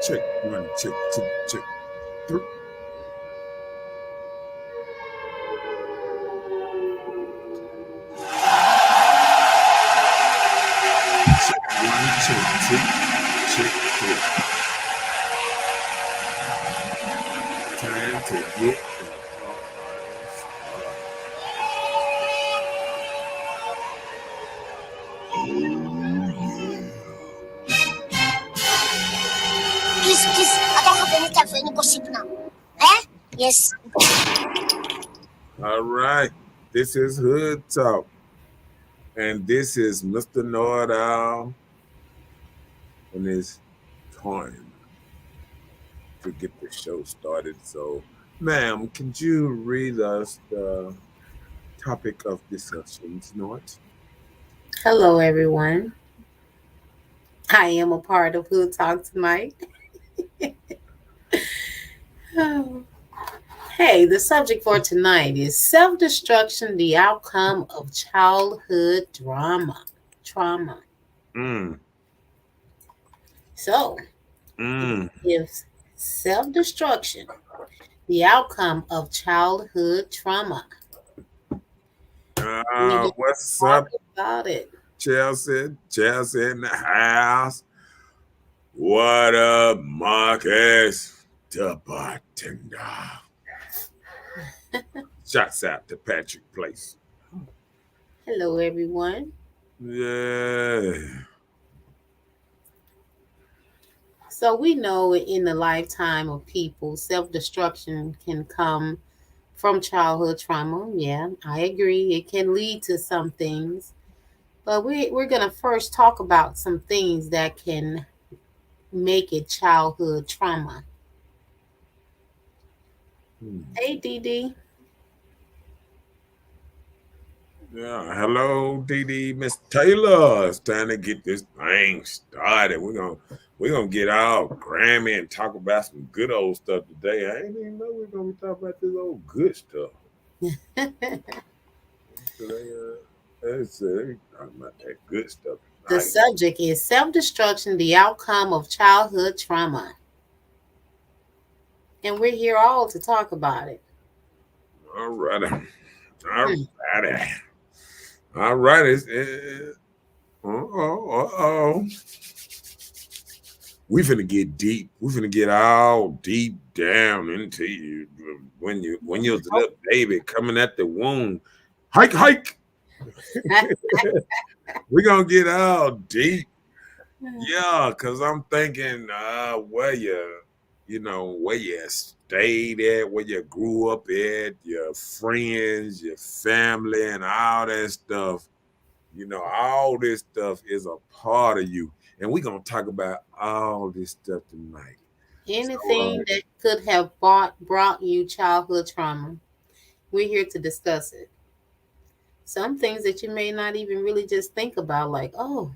check, one, check, two, check, three. Check, one, check, two, check, three. Time to get the party started. Kiss, I don't have any time for any gossip now. Eh? Yes. All right, this is Hood Talk, and this is Mr. Nord Owl, and it's time to get the show started. So, ma'am, could you read us the topic of discussion tonight? Hello, everyone. I am a part of Hood Talk tonight. Oh. Hey, the subject for tonight is self destruction, the outcome of childhood trauma. Mm, So, mm. if self destruction, the outcome of childhood trauma, we need to What's talk up, about it. Chelsea? Chelsea in the house. What up, Marcus? The bartender. Shouts out to Patrick Place. Hello, everyone. Yeah. So, we know in the lifetime of people, self destruction can come from childhood trauma. Yeah, I agree. It can lead to some things. But we're going to first talk about some things that can make it childhood trauma. Hmm. Hey, Dee. Yeah. Hello, DD Miss Taylor. It's time to get this thing started. We're gonna get all Grammy and talk about some good old stuff today. I didn't even know we are gonna be talking about this old good stuff. Let's talk about that good stuff The tonight. subject is self destruction, the outcome of childhood trauma. And we're here all to talk about it. All right. All Hmm. righty. All right. Uh-oh. We finna get deep. We finna get all deep down into you when you're a little baby coming at the womb. Hike. We're gonna get all deep. Yeah, cause I'm thinking where you stayed at, where you grew up at, your friends, your family, and all that stuff. All this stuff is a part of you. And we're gonna talk about all this stuff tonight. Anything that could have brought you childhood trauma, we're here to discuss it. Some things that you may not even really just think about, like, oh,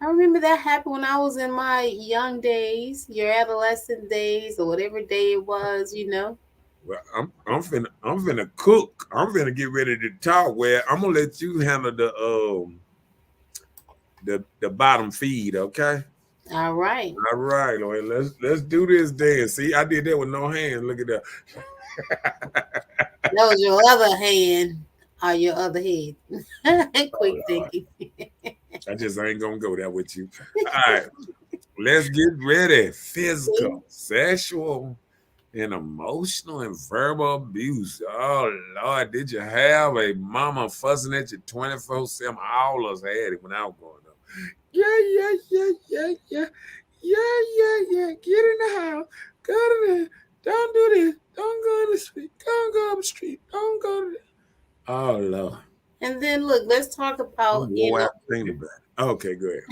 I remember that happened when I was in my young days, your adolescent days, or whatever day it was. Well, I'm finna cook. I'm finna get ready to talk. Where I'm gonna let you handle the bottom feed, okay? All right. All right, Lord, let's do this dance. See, I did that with no hands. Look at that. That was your other hand or your other head. Quick thinking. I just ain't gonna go there with you. All right, let's get ready. Physical, sexual, and emotional and verbal abuse. Oh Lord, did you have a mama fussing at you 24/7? All of us had it when I was growing up. Yeah. Get in the house. Go to the. Don't do this. Don't go in the street. Don't go up the street. Don't go to the. Oh Lord. And then look, let's talk about, I'm wore out thinking about it. Okay, go ahead.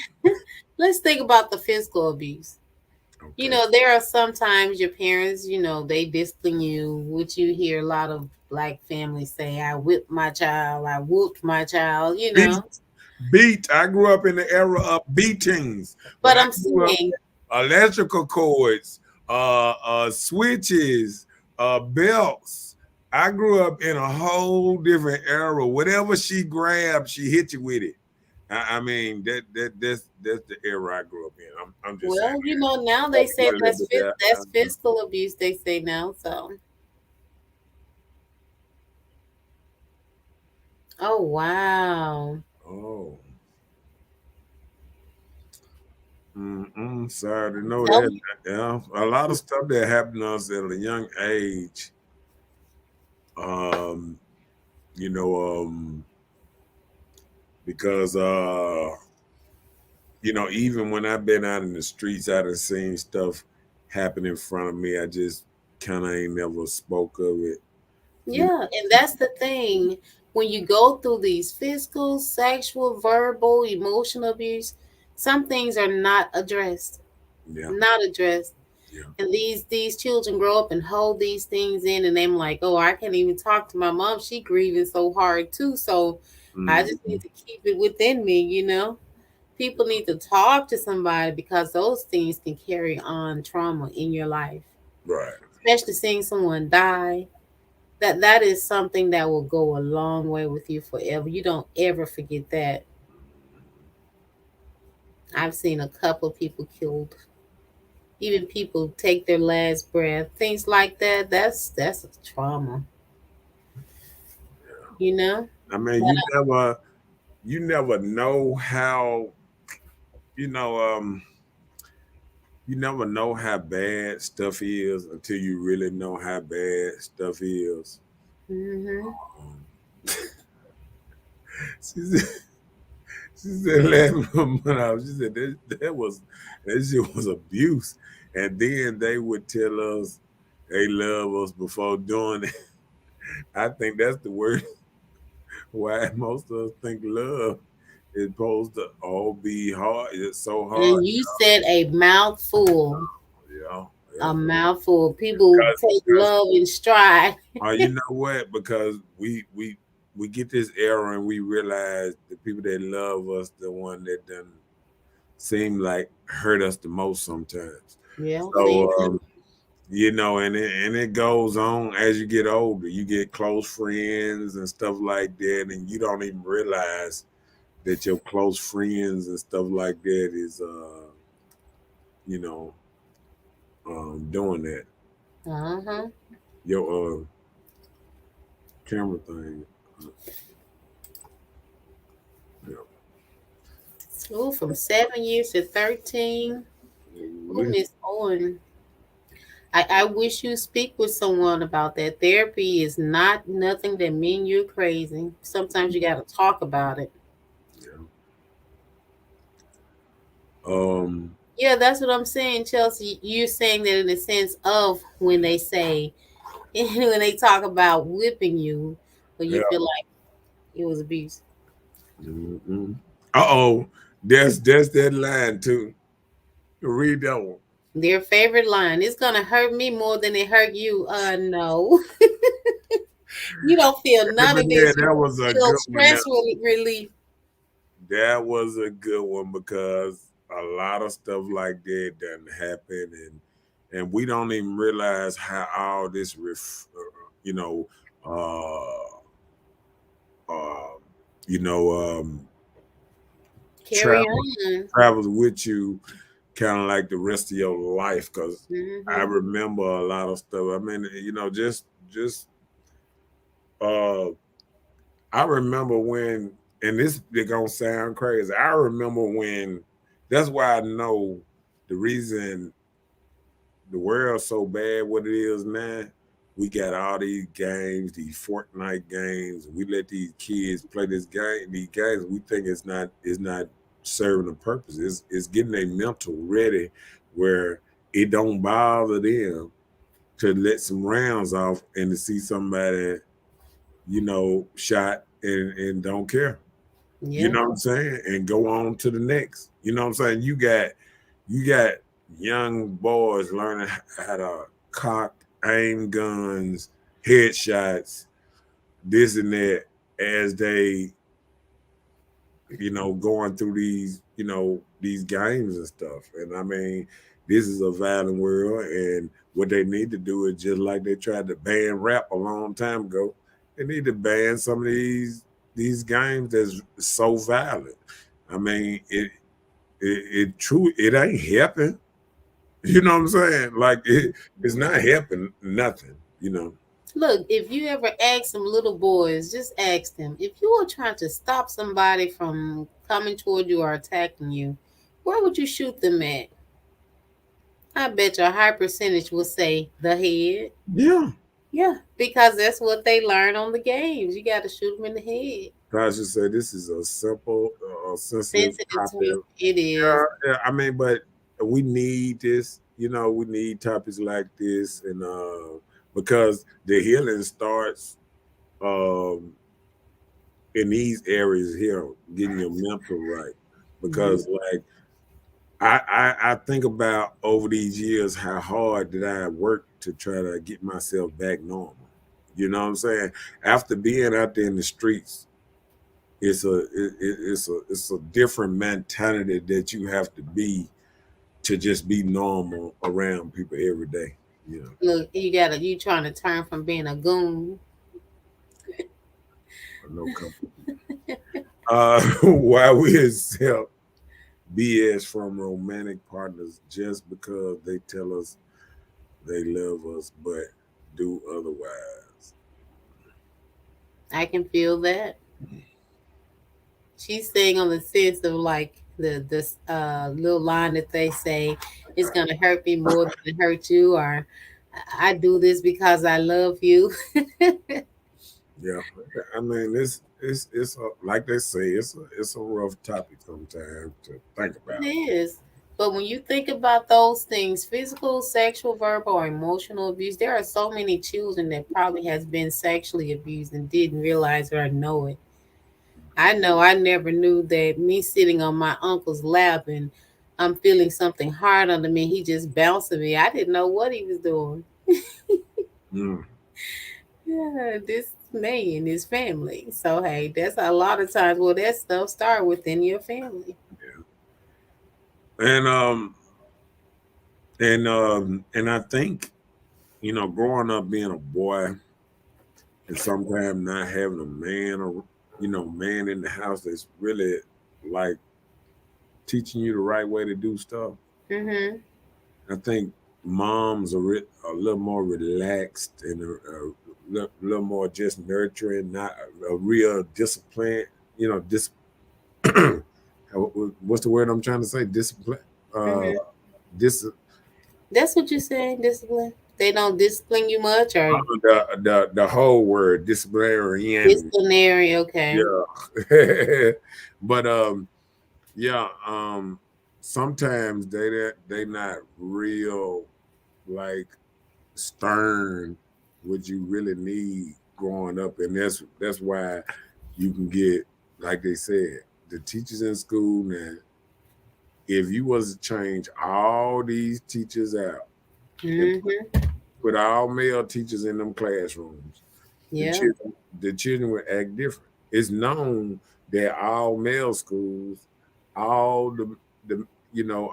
let's think about the physical abuse. Okay. There are sometimes your parents, they discipline you, which you hear a lot of black families say, I whipped my child, I whooped my child. Beat. I grew up in the era of beatings. When But I I'm grew up, saying, electrical cords, switches, belts. I grew up in a whole different era. Whatever she grabbed, she hit you with it. I mean that's the era I grew up in. I'm just saying. Well, now they Probably say got a little bit there. that's physical abuse. They say now. So, oh wow. Oh, sorry to know Tell that. me. Yeah, a lot of stuff that happened to us at a young age. Um, you know, because even when I've been out in the streets, I done seen stuff happen in front of me. I just kind of ain't never spoke of it. You Yeah, and that's the thing. When you go through these physical, sexual, verbal, emotional abuse, some things are not addressed. yeah, Not addressed. yeah. And these children grow up and hold these things in, and I'm like, oh, I can't even talk to my mom. She grieving so hard too. So I just Hmm. need to keep it within me. People need to talk to somebody because those things can carry on trauma in your life. Right. Especially seeing someone die. That is something that will go a long way with you forever. You don't ever forget that. I've seen a couple of people killed, even people take their last breath, things like that. That's a trauma, you know. I mean, you never know how you know you never know how bad stuff is until you really know how bad stuff is. Hmm. Um, she said, she said laughing from my mouth. She said that shit was abuse, and then they would tell us they love us before doing it. I think that's the word why most of us think love is supposed to all be hard. It's so hard. And you said a mouthful, Yeah, a yeah. mouthful. People take Because love in stride. you know what? Because we get this error and we realize the people that love us, the one that done seem like hurt us the most sometimes. Yeah, So family. and it goes on as you get older. You get close friends and stuff like that, and you don't even realize that your close friends and stuff like that is you know doing that. Uh-huh. Your camera thing. Yeah. Oh, from 7 years to 13. Oh, We- Miss Owen. I wish you speak with someone about that. Therapy is not nothing that mean you're crazy. Sometimes you got to talk about it. yeah. Um, Yeah, that's what I'm saying, Chelsea. You're saying that in the sense of when they say, when they talk about whipping you, or you yeah. feel like it was abuse. Mm-hmm. Uh-oh. There's that line too. Read that one. Their favorite line, it's going to hurt me more than it hurt you. No. You don't feel Yeah, none but of yeah, this. You that was a feel good one. stress relief. That was a good one because a lot of stuff like that doesn't happen, and we don't even realize how all this you know uh you know Carry travel on. travels with you kind of like the rest of your life because I Hmm. remember a lot of stuff. I mean, just uh I remember when, and this is gonna sound crazy. I remember when. That's why I know the reason the world's so bad. What it is now, we got all these games, these Fortnite games. We let these kids play these games. We think it's not serving a purpose. It's getting their mental ready, where it don't bother them to let some rounds off and to see somebody shot and don't care. You Yeah. know what I'm saying? And go on to the next. You know what I'm saying? You got young boys learning how to cock, aim guns, headshots, this and that as they, going through these games and stuff. And I mean, this is a violent world, and what they need to do is just like they tried to ban rap a long time ago. They need to ban some of these games that's so violent. I mean, it true. It ain't helping. You know what I'm saying? Like it's not helping nothing. You know. Look, if you ever ask some little boys, just ask them, if you were trying to stop somebody from coming toward you or attacking you, where would you shoot them at? I bet you a high percentage will say the head. Yeah. Yeah, because that's what they learn on the games. You got to shoot them in the head. I should say this is a simple, sensitive Sensitive topic. to it is. Yeah, I mean, but we need this. You know, we need topics like this, and because the healing starts um, in these areas here, getting your mental right. Because like I think about over these years how hard did I work to try to get myself back normal. You know what I'm saying? After being out there in the streets, it's a different mentality that you have to be to just be normal around people every day. You know, Look, you trying to turn from being a goon. no company. Why we accept BS from romantic partners just because they tell us they love us but do otherwise. I can feel that. She's saying on the sense of like the little line that they say, it's gonna hurt me more than it hurt you, or I do this because I love you. Yeah, I mean it's like they say it's a rough topic sometimes to think It about. is. But when you think about those things, physical, sexual, verbal, or emotional abuse, there are so many children that probably has been sexually abused and didn't realize or know it. I know I never knew that me sitting on my uncle's lap and I'm feeling something hard under me, he just bouncing me. I didn't know what he was doing. Mm, Yeah, this man, his family. So hey, that's a lot of times well that stuff start within your family. yeah. And I think growing up being a boy and sometimes not having a man or man in the house that's really like teaching you the right way to do stuff. Mm-hmm. I think moms are a little more relaxed and little more just nurturing, not a real discipline. You know, what's the word I'm trying to say? Discipline. Uh, Mm-hmm. dis That's what you're saying, discipline. They don't discipline you much or the whole word disciplinarian. disciplinary, okay. Yeah, but yeah, sometimes they not real like stern what you really need growing up, and that's why you can get like they said the teachers in school now. If you was to change all these teachers out and Mm-hmm. put all male teachers in them classrooms, the Yeah. children the children would act different. It's known that all male schools, all the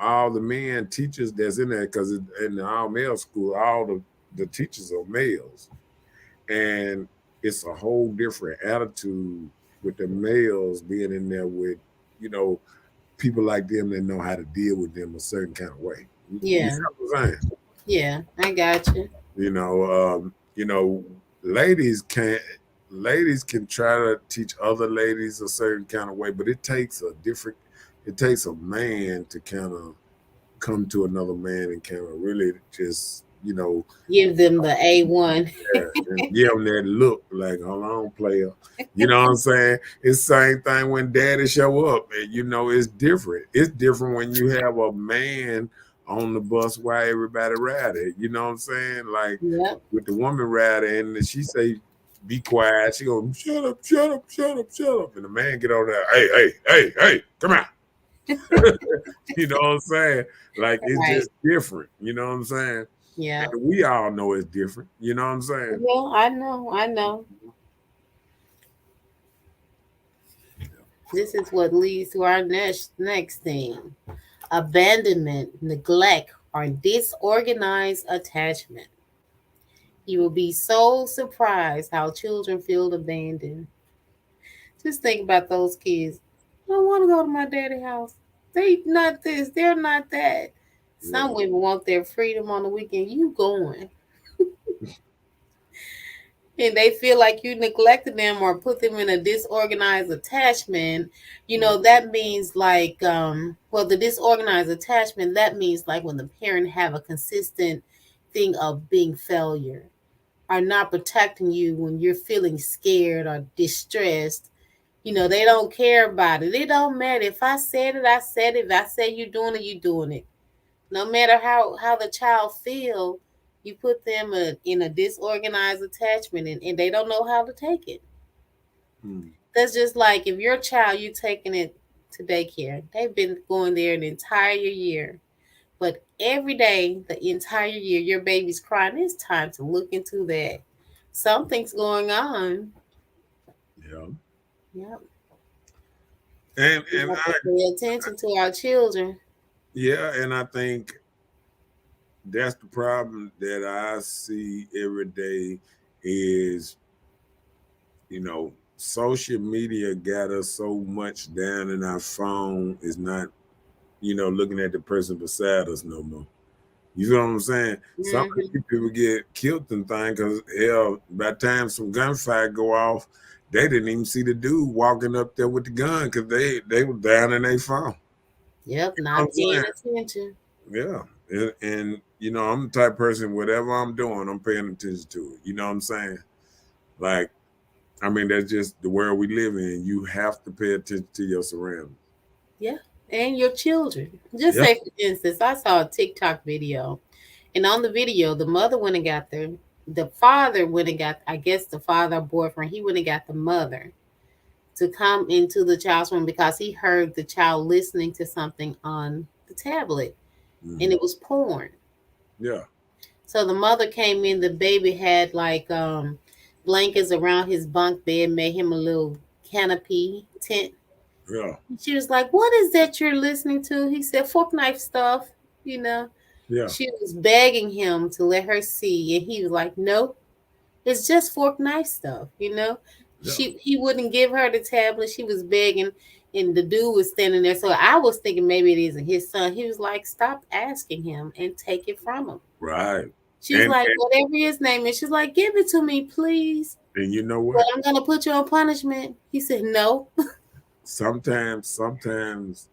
all the men teachers that's in there because in the all male school, all the teachers are males, and it's a whole different attitude with the males being in there with you know people like them that know how to deal with them a certain kind of way. You Yeah. see what I'm saying? Yeah. I got you. You know, ladies can't. Ladies can try to teach other ladies a certain kind of way, but it takes a different. It takes a man to kind of come to another man and kind of really just Give them the A1. and give them that look like, hold on, player. You know what I'm saying? It's the same thing when daddy show up. And, it's different. It's different when you have a man on the bus while everybody ride it. You know what I'm saying? Like Yep. with the woman rider and she say, be quiet. She go, shut up, shut up, shut up, shut up. And the man get on there, hey, hey, hey, hey, come on. You know what I'm saying? Like it's Right. just different. You know what I'm saying? Yeah. And we all know it's different. You know what I'm saying? Well, I know. I know. This is what leads to our next thing: abandonment, neglect, or disorganized attachment. You will be so surprised how children feel abandoned. Just think about those kids. I don't want to go to my daddy house. They not this, they're not that. Some Yeah. women want their freedom on the weekend. You going. And they feel like you neglected them or put them in a disorganized attachment. That means like well, the disorganized attachment, that means like when the parent have a consistent thing of being failure, are not protecting you when you're feeling scared or distressed. They don't care about it. It don't matter. If I said it, I said it. If I say you're doing it, you're doing it. No matter how the child feel, you put them in a disorganized attachment, and they don't know how to take it. Mm. That's just like if your child, you taking it to daycare. They've been going there an entire year. But every day, the entire year, your baby's crying. It's time to look into that. Something's going on. Yeah. Yep. We And have to pay attention to our children. yeah, and I think that's the problem that I see every day is, social media got us so much down in our phone is not, looking at the person beside us no more. You know what I'm saying? Some of Hmm. these people get killed and things because hell, by the time some gunfire go off, they didn't even see the dude walking up there with the gun because they were down in their phone. Yep, You know not what I'm paying saying? attention. Yeah. And I'm the type of person, whatever I'm doing, I'm paying attention to it. You know what I'm saying? Like, I mean, that's just the world we live in. You have to pay attention to your surroundings. Yeah, and your children. Just Yeah. say, for instance, I saw a TikTok video, and on the video, the mother went and got the father went and got, I guess, the father or boyfriend. He went and got the mother to come into the child's room because he heard the child listening to something on the tablet, and Hmm. it was porn. Yeah. So the mother came in. The baby had like blankets around his bunk bed, made him a little canopy tent. Yeah. She was like, "What is that you're listening to?" He said, "Fork knife stuff." You know, Yeah. she was begging him to let her see, and he was like, "No, it's just fork knife stuff." Yeah. He wouldn't give her the tablet. She was begging, and the dude was standing there. So I was thinking maybe it isn't his son. He was like, "Stop asking him and take it from him." Right. She was And, like, "Whatever his name is," she's like, "Give it to me, please. and you know But what? I'm gonna put you on punishment." He said, "No." Sometimes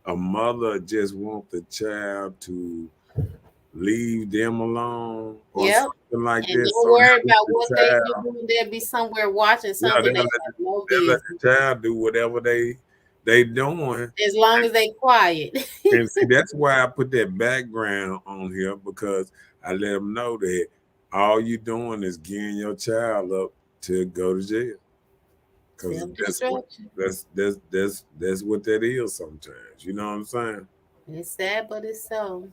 a mother just want the child to leave them alone or Yep. something like And this. don't So worry they let about the what they child, do. They'll be somewhere watching yeah, something they have no they'll let business. the child do whatever they doing. As long as they quiet. And see, that's why I put that background on here because I let them know that all you doing is gearing your child up to go to jail. Because Self that's what destruction. that's what that is sometimes. You know what I'm saying? It's sad, but it's so.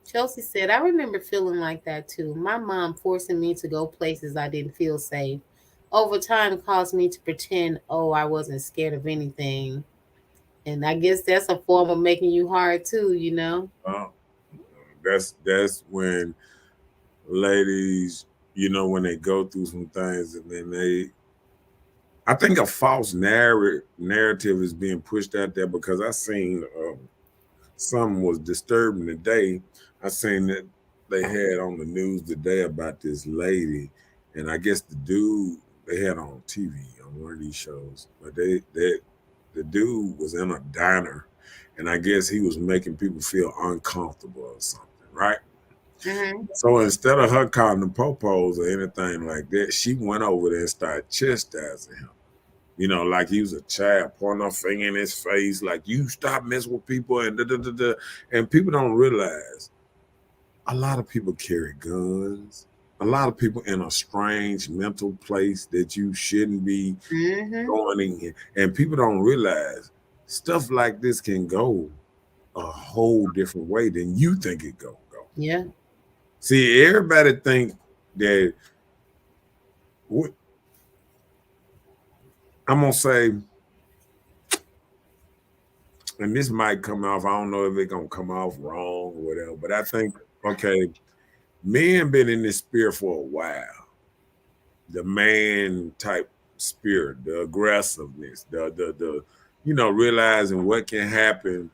Chelsea said, "I remember feeling like that too. My mom forcing me to go places I didn't feel safe. Over time caused me to pretend, oh, I wasn't scared of anything. And I guess that's a form of making you hard too. Uh, that's when ladies, when they go through some things and then I think a false narrative is being pushed out there because I seen something was disturbing today. I seen that they had on the news today about this lady, and I guess the dude they had on TV on one of these shows, but the dude was in a diner, and I guess he was making people feel uncomfortable or something, right? Hmm. So instead of her calling the popos or anything like that, she went over there and started chastising him. Like he was a child, pointing her finger in his face, like you stop messing with people and da da da da. And people don't realize a lot of people carry guns. A lot of people in a strange mental place that you shouldn't be Hmm. going in. And people don't realize stuff like this can go a whole different way than you think it go. Yeah. See, everybody think that what I'm gonna say, and this might come off. I don't know if it's gonna come off wrong or whatever, but I think okay, men been in this spirit for a while. The man type spirit, the aggressiveness, the realizing what can happen,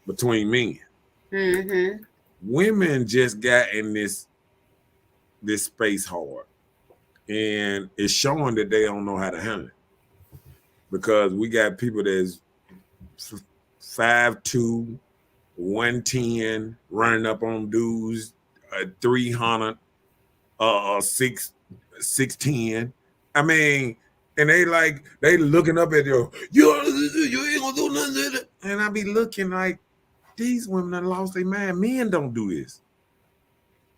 between men. Mm-hmm. Women just got in this space hard, and it's showing that they don't know how to handle it because we got people that's 5'2", 110, running up on dudes, 300, 6'10". I mean, and they looking up at you ain't gonna do nothing. And I be looking like these women that lost their mind. Men don't do this.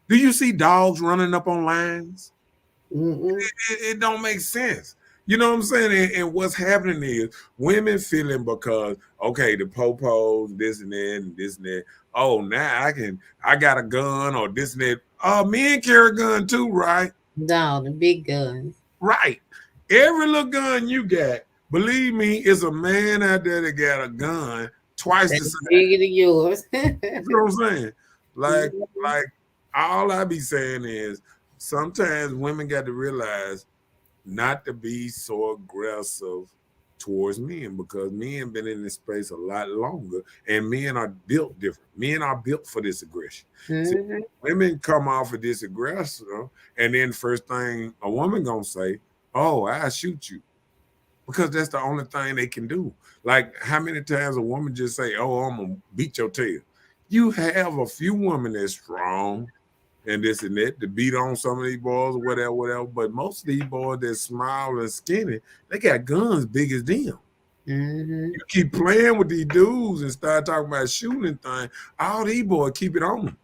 Do you see dogs running up on lines? Mm-hmm. It don't make sense. You know what I'm saying? And what's happening is women feeling because, okay, the popos, this and that, and this and that. Oh, now I got a gun or this and that. Oh, men carry a gun too, right? Down the big guns. Right. Every little gun you got, believe me, is a man out there that got a gun twice the That's size. bigger than yours. You know what I'm saying? Like, Mhm. like all I be saying is sometimes women got to realize not to be so aggressive towards men because men been in this space a lot longer and men are built different. Men are built for this aggression. See, Mhm. women come off of this aggression and then first thing a woman gonna say, oh, I shoot you. Because that's the only thing they can do. Like how many times a woman just say, oh, I'm gonna beat your tail. You have a few women that's strong and this and that to beat on some of these boys or whatever, whatever. But most of these boys that small and skinny, they got guns big as them. Mhm. You keep playing with these dudes and start talking about shooting things, all these boys keep it on.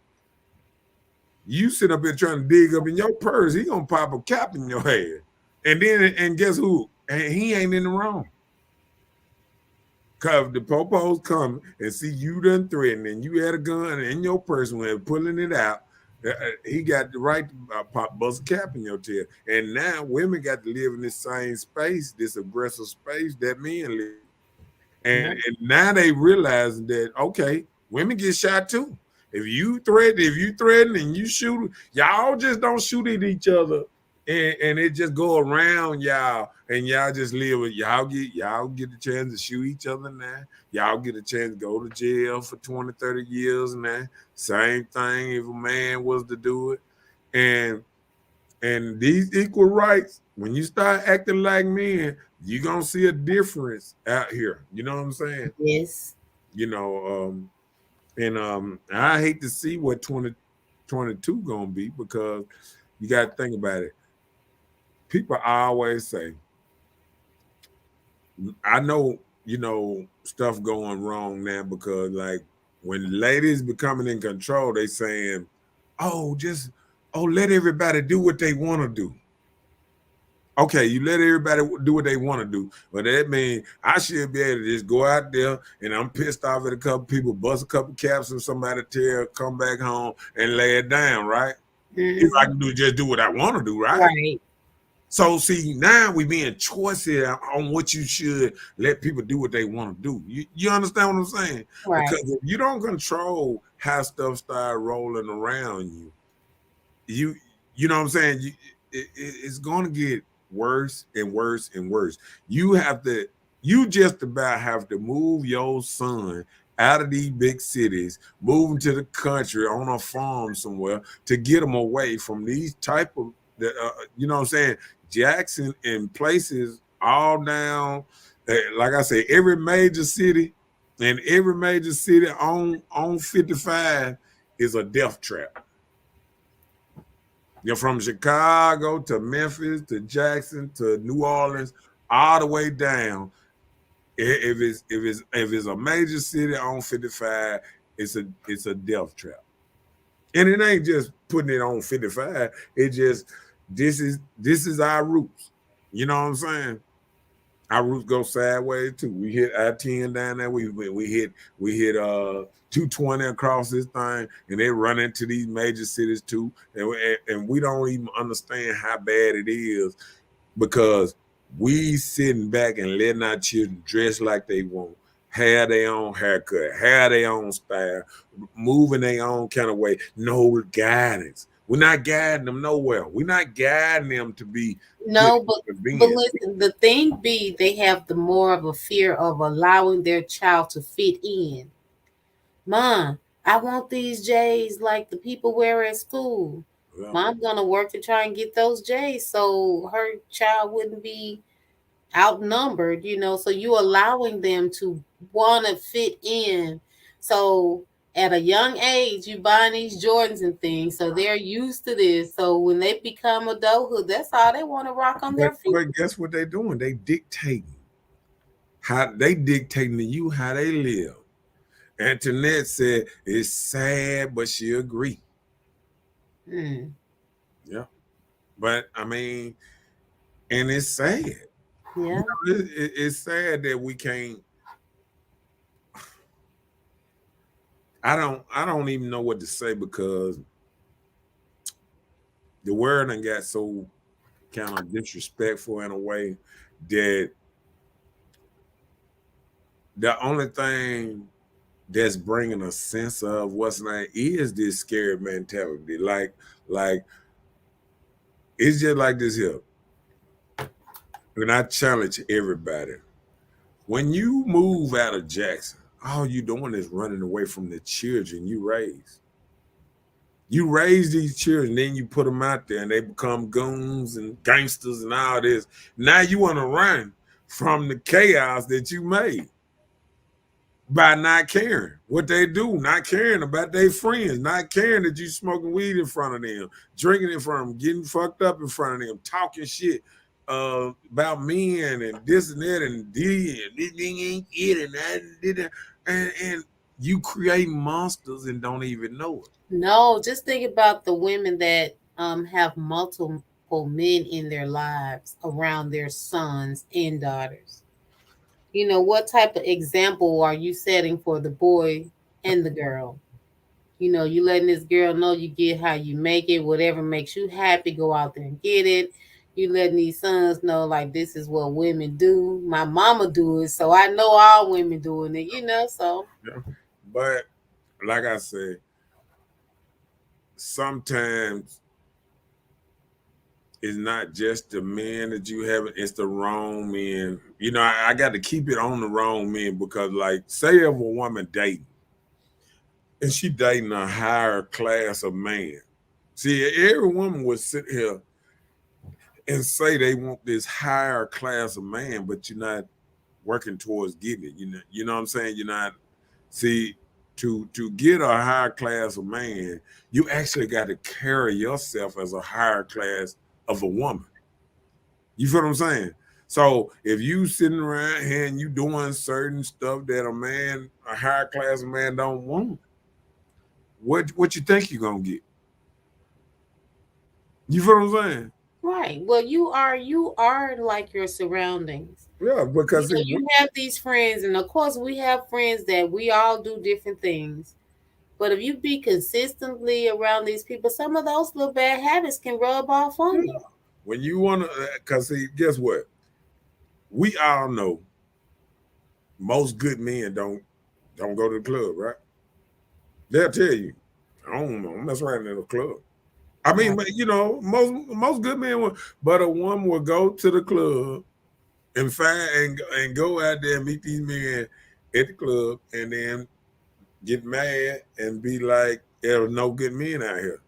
You sit up here trying to dig up in your purse, he gonna pop a cap in your head. And guess who? And he ain't in the wrong. Cause the popos come and see you done threatened and you had a gun in your purse when pulling it out. He got the right to pop bust a cap in your tail. And now women got to live in this same space, this aggressive space that men live. Yep. And now they realize that okay, women get shot too. If you threaten and you shoot, y'all just don't shoot at each other, and it just go around y'all, and y'all just live with y'all get the chance to shoot each other now. Y'all get a chance to go to jail for 20, 30 years now. Same thing if a man was to do it, and these equal rights, when you start acting like men, you're gonna see a difference out here. You know what I'm saying? Yes. You know, and I hate to see what 2022 gonna be because you gotta think about it. People always say, I know, stuff going wrong now because like when ladies becoming in control, they saying, oh, let everybody do what they want to do. Okay, you let everybody do what they want to do, but that means I should be able to just go out there and I'm pissed off at a couple people, bust a couple caps of somebody tail, come back home and lay it down, right? If I Mhm. can do what I want to do, right? Right. So see, now we being choicy on what you should let people do what they want to do. You understand what I'm saying? Right. Because if you don't control how stuff start rolling around you, you you know what I'm saying, it's going to get worse and worse and worse. You just about have to move your son out of these big cities, move him to the country on a farm somewhere to get him away from these type of you know what I'm saying, Jackson and places all down, like I say, every major city and every major city on 55 is a death trap. You're from Chicago to Memphis to Jackson to New Orleans, all the way down. If it's a major city on 55, it's a death trap. And it ain't just putting it on 55. It just this is our roots. You know what I'm saying? Our roots go sideways too. We hit I-10 down there. We hit 220 across this thing, and they run into these major cities too. And we don't even understand how bad it is because we sitting back and letting our children dress like they want, have their own haircut, have their own style, moving their own kind of way, no guidance. We're not guiding them nowhere. We're not guiding them to be put No, in but convenience. listen, the thing be they have the more of a fear of allowing their child to fit in. Mom, I want these J's like the people wear at school. Yeah. Mom's gonna work to try and get those J's so her child wouldn't be outnumbered, so you allowing them to want to fit in. So at a young age, you buying these Jordans and things, so they're used to this. So when they become adulthood, that's all they want to rock on their feet. But guess what they're doing? They dictating to you how they live. Antoinette said it's sad, but she agree. Mm, Yeah. But I mean, and it's sad. yeah. It's sad that we can't. I don't even know what to say because the word done got so kind of disrespectful in a way that the only thing that's bringing a sense of what's name is this scared mentality. Like it's just like this here. And I challenge everybody. When you move out of Jackson, all you doing is running away from the children you raised. You raise these children, then you put them out there and they become goons and gangsters and all this. Now you want to run from the chaos that you made by not caring what they do, not caring about their friends, not caring that you smoking weed in front of them, drinking in front of them, getting fucked up in front of them, talking shit about men and this and that and this thing ain't it and that and that. And you create monsters and don't even know it. No, just think about the women that have multiple men in their lives around their sons and daughters. What type of example are you setting for the boy and the girl? You letting this girl know you get how you make it, whatever makes you happy, go out there and get it. You letting these sons know like this is what women do. My mama do it, so I know all women doing it, so Yeah. But like I said, sometimes it's not just the men that you have, it's the wrong men. I got to keep it on the wrong men because, like, say if a woman dating and she dating a higher class of man. See, every woman would sit here and say they want this higher class of man, but you're not working towards getting it. You know what I'm saying? You're not. See, to get a higher class of man, you actually got to carry yourself as a higher class of a woman. You feel what I'm saying? So if you sitting around here and you doing certain stuff that a higher class of man don't want, what you think you're gonna get? You feel what I'm saying? right. Well, you are like your surroundings. Yeah, because You have these friends, and of course, we have friends that we all do different things. But if you be consistently around these people, some of those little bad habits can rub off on you. when you want to, because see, guess what? We all know most good men don't go to the club, right? They'll tell you, I don't mess around in the club. I mean, Right. but most good men will, but a woman will go to the club and find and go out there and meet these men at the club and then get mad and be like, there are no good men out here.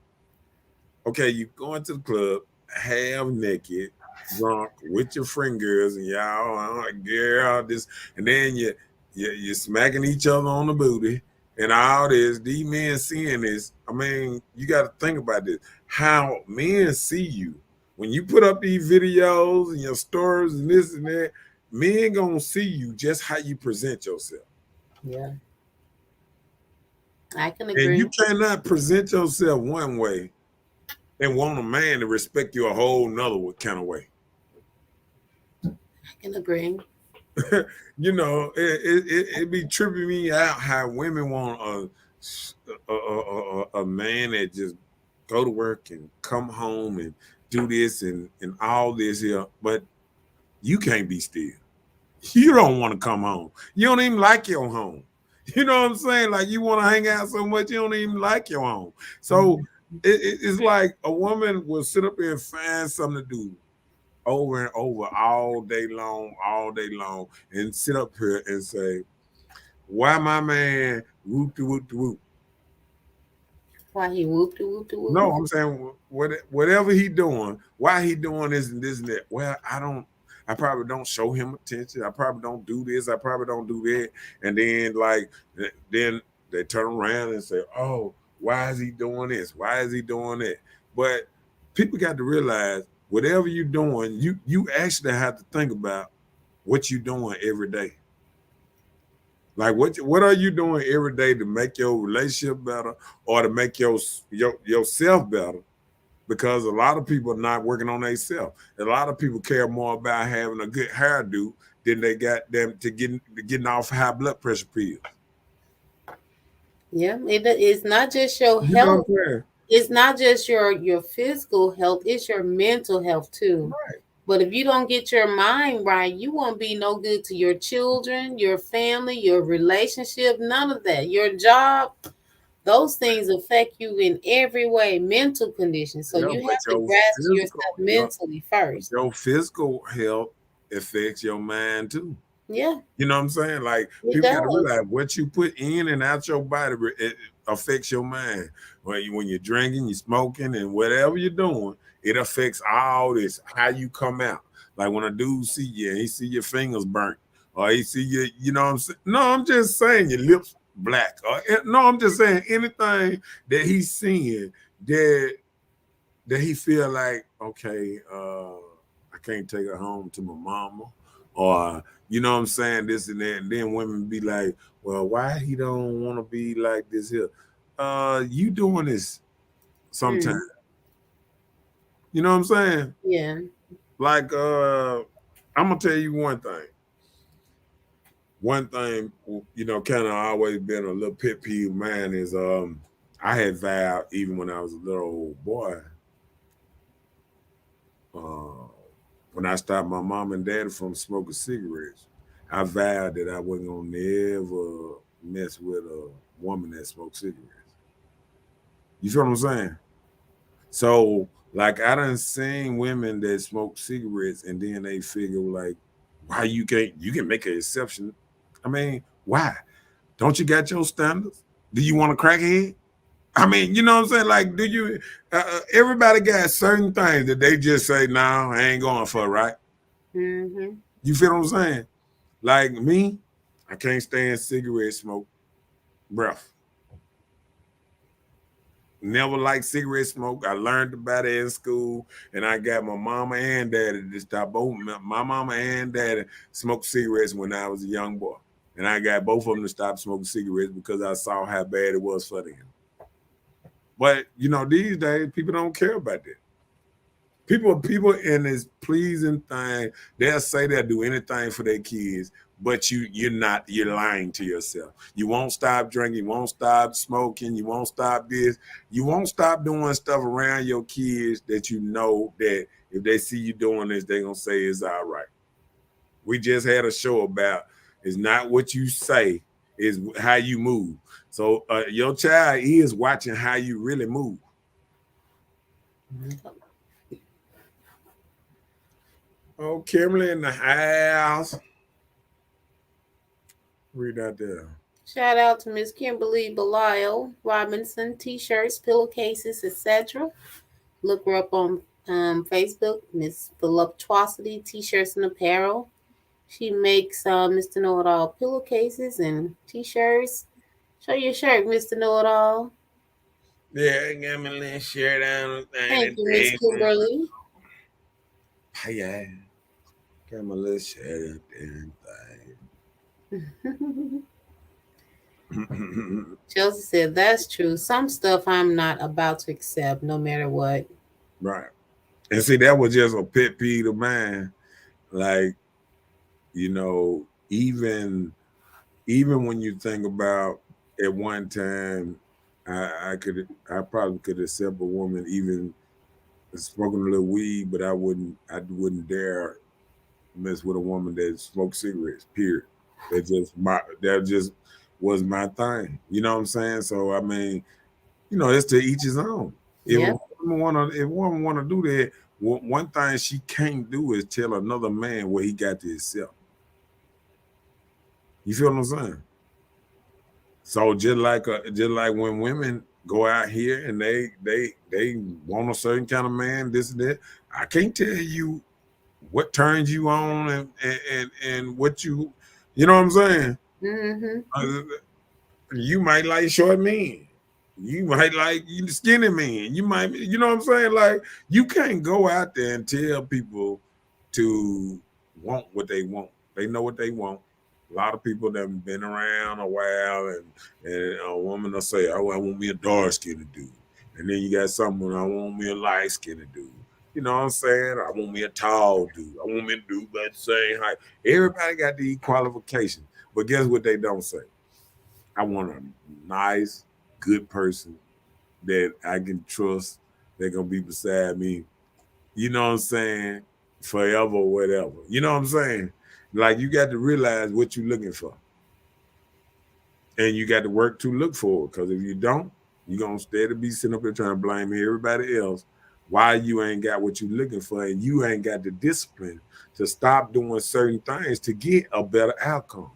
Okay, you going to the club, half naked, drunk with your friend girls, and y'all, girl, this, and then you're smacking each other on the booty and all this. These men seeing this. I mean, you got to think about this. How men see you when you put up these videos and your stories and this and that. Men gonna see you just how you present yourself, Yeah, I can and you agree. cannot present yourself one way and want a man to respect you a whole nother kind of way. I can agree. It be tripping me out how women want a man that just go to work and come home and do this and all this here, but you can't be still. You don't want to come home. You don't even like your home. You know what I'm saying? Like you want to hang out so much, you don't even like your home. So Mhm. It's like a woman will sit up here and find something to do over and over all day long, and sit up here and say, "Why my man whoop de whoop de whoop?" Why he whoop de whoop de No, whoop? I'm saying whatever he doing, why he doing this and this and that. Well, I probably don't show him attention. I probably don't do this. I probably don't do that. And then then they turn around and say, "Oh, why is he doing this? Why is he doing that?" But people got to realize whatever you're doing, you actually have to think about what you're doing every day. Like what are you doing every day to make your relationship better or to make yourself better? Because a lot of people are not working on themselves. A lot of people care more about having a good hairdo than they got them to getting off high blood pressure pills. Yeah, it's not just your You know what health. I'm saying? It's not just your physical health. It's your mental health too. Right. But if you don't get your mind right, you won't be no good to your children, your family, your relationship, none of that. Your job, those things affect you in every way, mental condition. So Yeah, you but have to grasp yourself mentally first. your physical health affects your mind too. Yeah, You know what I'm saying? Like it people got to does. realize what you put in and out your body, it affects your mind. When you're drinking, you're smoking, and whatever you're doing, it affects all this. How you come out. Like when a dude see you, and he see your fingers burnt, or he see you. You know what I'm saying? No, I'm just saying your lips black. Or no, I'm just saying anything that he's seeing that he feel like, okay, I can't take her home to my mama, or you know what I'm saying, this and that, and then women be like, well, why he don't want to be like this here? You doing this sometimes, Mm, you know what I'm saying? yeah. Like, I'm gonna tell you one thing. One thing, kind of always been a little pet peeve of mine is I had vowed even when I was a little old boy. Uh, when I stopped my mom and dad from smoking cigarettes, I vowed that I wasn't gonna never mess with a woman that smoked cigarettes. You feel what I'm saying? So, like, I done seen women that smoke cigarettes, and then they figure like, why you can make an exception? I mean, why? Don't you got your standards? Do you want a crackhead? I mean, you know what I'm saying? Like, do you? Everybody got certain things that they just say, "No, I ain't going for," right? Mm-hmm. You feel what I'm saying? Like me, I can't stand cigarette smoke, breath. Never liked cigarette smoke. I learned about it in school, and I got my mama and daddy to stop. Both my mama and daddy smoked cigarettes when I was a young boy, and I got both of them to stop smoking cigarettes because I saw how bad it was for them. But these days people don't care about that. People in this pleasing thing, they'll say they'll do anything for their kids, but you're lying to yourself. You won't stop drinking, you won't stop smoking, you won't stop this, you won't stop doing stuff around your kids that you know that if they see you doing this, they're gonna say it's all right. We just had a show about it's not what you say, is how you move. So your child is watching how you really move. Oh, Kimberly in the house. Read out there. Shout out to Miss Kimberly Belial Robinson, t-shirts, pillowcases, etc. Look her up on Facebook, Miss Voluptuosity T-shirts and apparel. She makes Mr. Know-It-All pillowcases and t-shirts. Show your shirt, Mr. Know-It-All. Yeah, I got my little shirt on Thank you, Miss today. Kimberly. Yeah, got my little shirt up there. Chelsea said, that's true. Some stuff I'm not about to accept no matter what. Right. And see, that was just a pet peeve of mine. Like, even when you think about at one time, I probably could accept a woman even smoking a little weed, but I wouldn't dare mess with a woman that smoked cigarettes. Period. That just was my thing. You know what I'm saying? So I mean, it's to each his own. Yep. If a woman wanna do that, one thing she can't do is tell another man what he got to himself. You feel what I'm saying? So just like when women go out here and they want a certain kind of man, this and that. I can't tell you what turns you on and what you know what I'm saying. Mm-hmm. Uh, you might like short men. You might like skinny men. You might, you know what I'm saying? Like you can't go out there and tell people to want what they want. They know what they want. A lot of people that have been around a while, and a woman will say, "Oh, I want me a dark skinned dude," and then you got someone, "I want me a light skinned dude." You know what I'm saying? I want me a tall dude. I want me a dude about the same height. Everybody got these qualifications, but guess what they don't say? I want a nice, good person that I can trust. They're gonna be beside me. You know what I'm saying? Forever, whatever. You know what I'm saying? Like you got to realize what you're looking for, and you got to work to look for it. Because if you don't, you're gonna stay to be sitting up there trying to blame everybody else why you ain't got what you're looking for, and you ain't got the discipline to stop doing certain things to get a better outcome.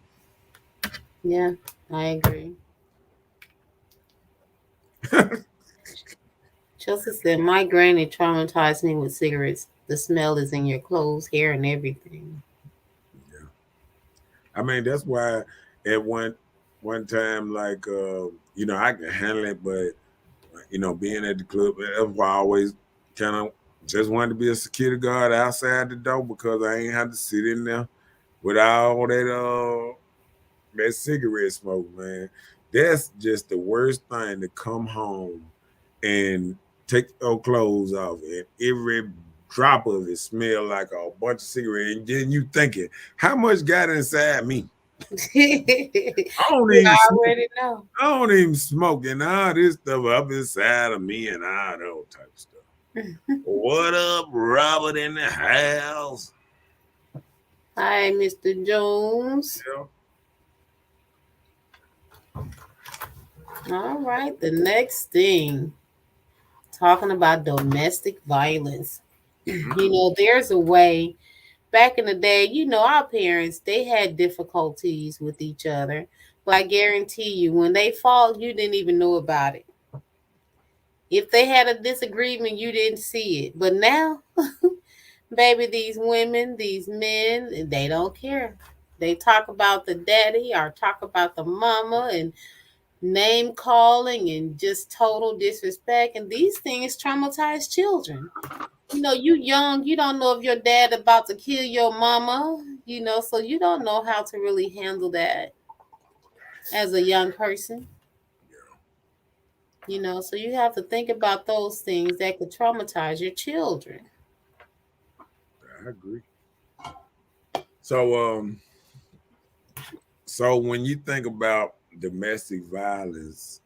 Yeah, I agree. Chelsea said, "My granny traumatized me with cigarettes. The smell is in your clothes, hair, and everything." Yeah. I mean, that's why at one time, like I can handle it, but being at the club, that's why I always kind of just wanted to be a security guard outside the door because I ain't had to sit in there with all that cigarette smoke, man. That's just the worst thing to come home and take your clothes off and every drop of it smell like a bunch of cigarettes. And then you thinking, how much got inside me? I don't You even smoke. already know. I don't even smoke and all this stuff up inside of me and all that type of stuff. What up, Robert in the house? Hi, Mr. Jones. Yeah. All right, the next thing, talking about domestic violence. There's a way. Back in the day, our parents, they had difficulties with each other. But I guarantee you, when they fought, you didn't even know about it. If they had a disagreement, you didn't see it. But now, baby, these women, these men, they don't care. They talk about the daddy or talk about the mama and name calling and just total disrespect. And these things traumatize children. You young, you don't know if your dad about to kill your mama, so you don't know how to really handle that as a young person, so you have to think about those things that could traumatize your children. I agree. So so when you think about domestic violence,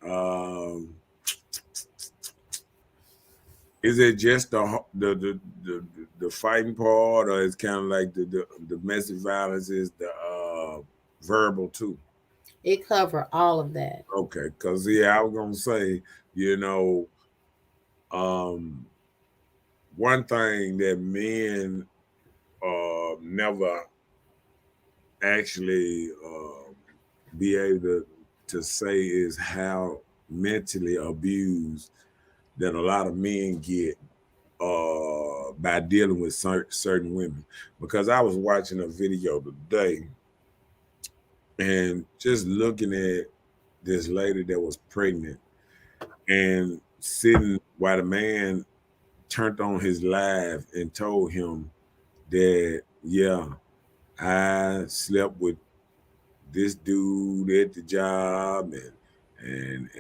is it just the fighting part, or it's kind of like the domestic violence is the verbal too? It cover all of that. Okay, because yeah, I was gonna say, you know, um, one thing that men never actually be able to say is how mentally abused that a lot of men get by dealing with certain women. Because I was watching a video today and just looking at this lady that was pregnant and sitting while the man turned on his live and told him that, yeah, I slept with this dude at the job and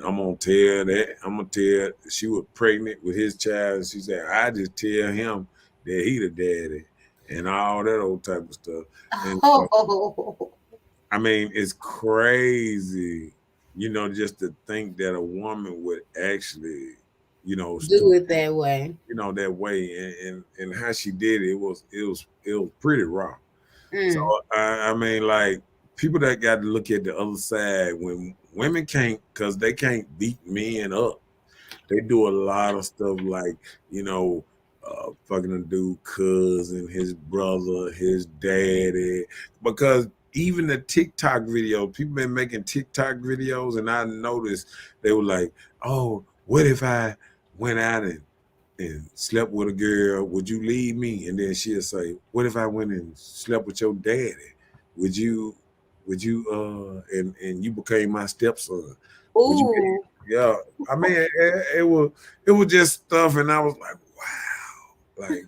I'm gonna tell that I'm gonna tell she was pregnant with his child and she said I just tell him that he the daddy and all that old type of stuff. And so, Oh, I mean it's crazy, just to think that a woman would actually, stoop, do it that way. that way and how she did it, it was pretty raw. So Mm. I mean, like people that got to look at the other side when women can't, because they can't beat men up. They do a lot of stuff like, you know, fucking a dude cousin, his brother, his daddy, because even the TikTok videos, people been making TikTok videos, and I noticed they were like, "Oh, what if I went out and slept with a girl? Would you leave me?" And then she'll say, "What if I went and slept with your daddy? Would you? Would you? And you became my stepson? Would you?" Ooh. Yeah, I mean, it was just stuff, and I was like, wow, like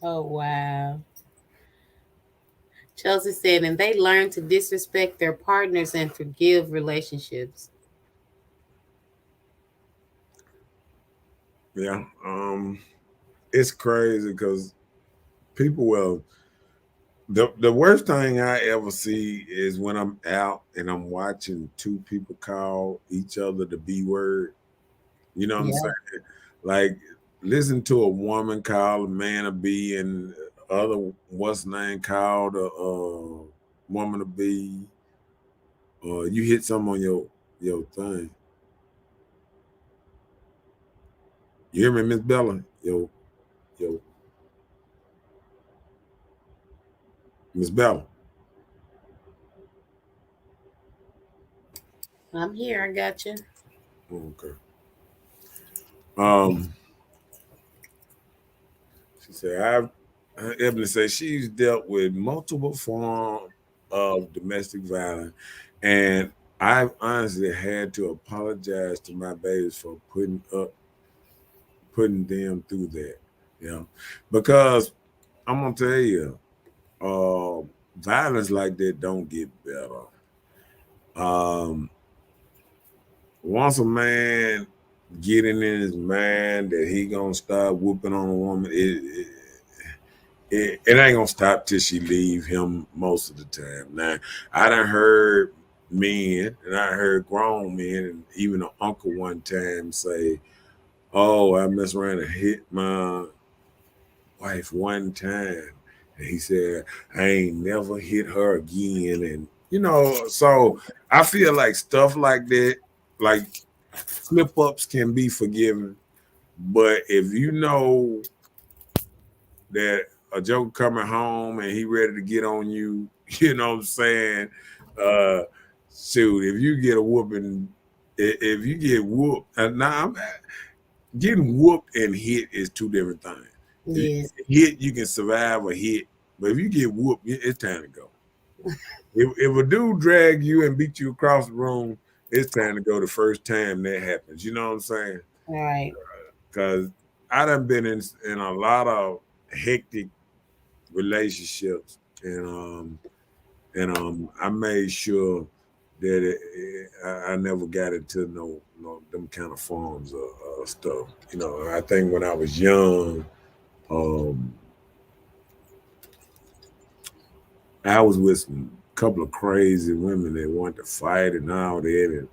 Oh, wow. Chelsea said, and they learn to disrespect their partners and forgive relationships. yeah, it's crazy because people will. The worst thing I ever see is when I'm out and I'm watching two people call each other the B word. You know what I'm Yeah. saying? Like, listen to a woman call a man a B, and other what's name called a woman a B. You hit something on your thing. You hear me, Miss Bella? Yo, Miss Bella. I'm here. I got you. Okay. Um, she said, Ebony said she's dealt with multiple forms of domestic violence, and I've honestly had to apologize to my babies for putting them through that. You know, because I'm gonna tell you, violence like that don't get better. Um, Once a man getting in his mind that he gonna start whooping on a woman, it ain't gonna stop till she leave him most of the time. Now, I done heard men, and I heard grown men, and even an uncle one time say, "Oh, I messed around and hit my wife one time," and he said, "I ain't never hit her again." And so I feel like stuff like that, like slip ups, can be forgiven, but if you know that a joker coming home and he ready to get on you, you know what I'm saying? Uh Shoot, if you get a whooping, if you get whooped, now getting whooped and hit is two different things. If Yes. you get hit, you can survive a hit, but if you get whooped, it's time to go. If a dude drag you and beat you across the room, it's time to go the first time that happens. You know what I'm saying? All right. Because I done been in a lot of hectic relationships, and I made sure that I never got into no them kind of forms of stuff. I think when I was young, um, I was with some couple of crazy women that wanted to fight and all that,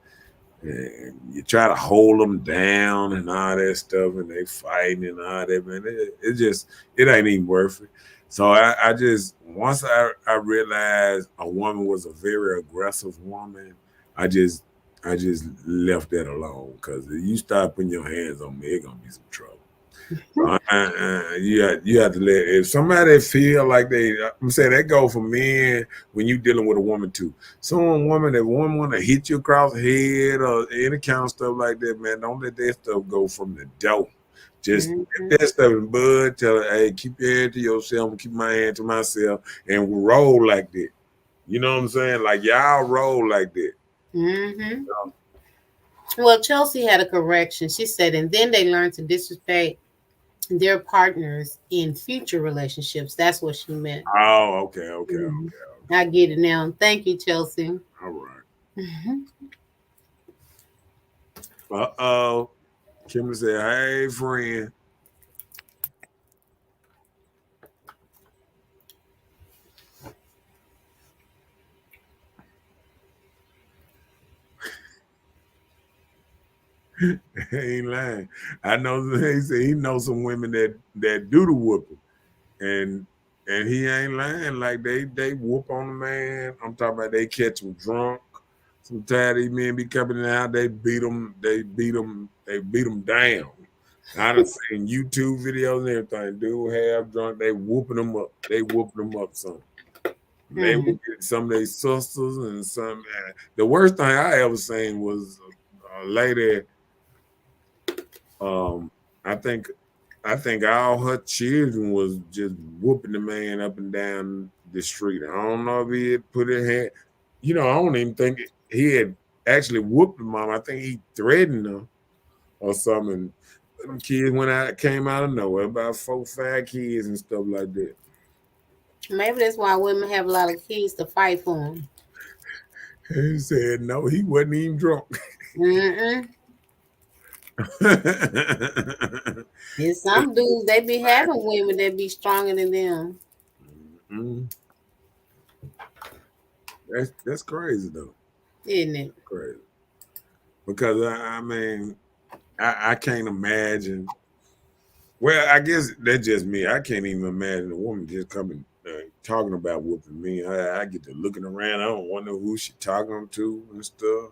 and you try to hold them down and all that stuff, and they fighting and all that, man. It ain't even worth it. So I just once I realized a woman was a very aggressive woman, I just I just left that alone, because if you start putting your hands on me, it's gonna be some trouble. You have to let, if somebody feel like I'm saying that go for men when you dealing with a woman too. Some woman that one want to hit you across the head or any kind of stuff like that, man, don't let that stuff go from the door. Just Mm-hmm. get that stuff in bud. Tell her, hey, keep your hand to yourself, and keep my hand to myself, and we roll like that. You know what I'm saying? Like, y'all roll like that. Mm-hmm. Well, Chelsea had a correction. She said, and then they learn to disrespect their partners in future relationships. That's what she meant. Oh, okay, okay, Mhm. okay. I get it now. Thank you, Chelsea. All right. Mhm. Uh-oh. Kimberly said, hey, friend. He ain't lying. I know he said he knows some women that do the whooping, and he ain't lying. Like, they whoop on the man. I'm talking about they catch him drunk, Sometimes these men be coming out, they beat them, they beat them down. I done seen YouTube videos and everything. Dude half drunk, they whooping them up. They whooping them up some. They would Mm. get some of their sisters and some. The worst thing I ever seen was a lady. Um, I think I think all her children was just whooping the man up and down the street. I don't know if he had put his hand. I don't even think he had actually whooped the mom. I think he threatened her or something. Them kids came out of nowhere, about 4, 5 kids and stuff like that. Maybe that's why women have a lot of kids to fight for them. He said no, he wasn't even drunk. Mm-mm. And some dudes, they be having women that be stronger than them, Mm, that's crazy though. isn't it? Crazy because I mean I can't imagine. Well, I guess that's just me. I can't even imagine a woman just coming talking about whooping me. I get to looking around. I don't wonder who she talking to and stuff.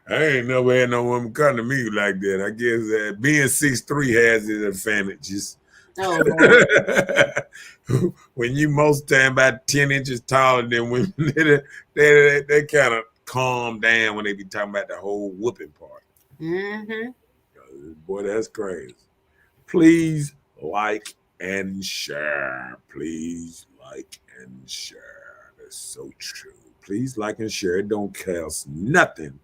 I ain't never had no woman come to me like that. I guess being 6'3" has its advantages. Oh Lord. When you most time about 10 inches taller than women, they kind of calm down when they be talking about the whole whooping part. Mm-hmm. Boy, that's crazy. Please like and share. Please like and share. That's so true. Please like and share. It don't cost nothing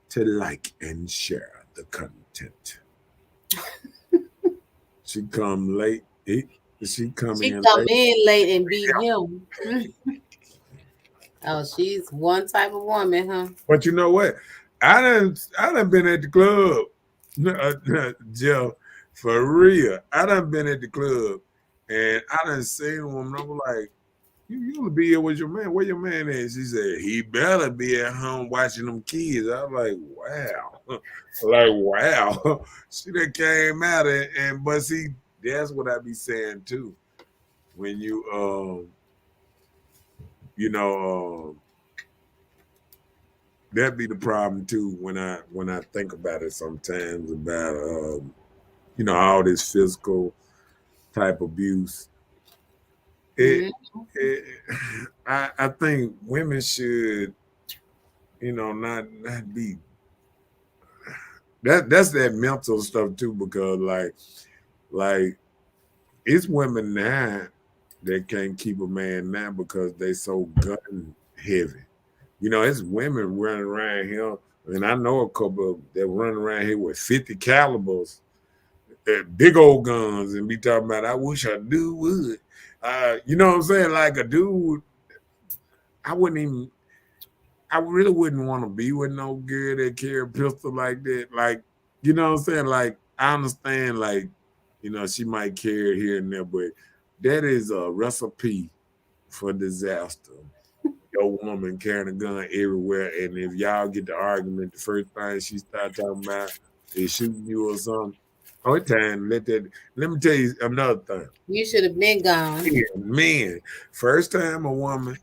to like and share the content. She come late. She come She in come late. in late and beat him. Oh, she's one type of woman, huh? But you know what? I done been at the club, Joe, for real. I done been at the club and I done seen a woman. I was like, you be here with your man. Where your man is? She said, he better be at home watching them kids. I was like, wow. Like, wow. She done came out and but see, that's what I be saying too. When you know, that be the problem too when I think about it sometimes about all this physical type abuse. It, Mm. it I think women should not be that's that mental stuff too because like it's women now that can't keep a man now because they so gun heavy. It's women running around here, and I know a couple that run around here with 50 calibers, big old guns, and be talking about, I wish a dude would. You know what I'm saying? Like a dude, I wouldn't even, I really wouldn't want to be with no girl that carry a pistol like that. Like, you know what I'm saying? Like, I understand, like, she might carry it here and there, but that is a recipe for disaster. Your woman carrying a gun everywhere, and if y'all get the argument, the first thing she start talking about is shooting you or something. Oh, it's time. Let me tell you another thing. You should have been gone. Yeah, man, first time a woman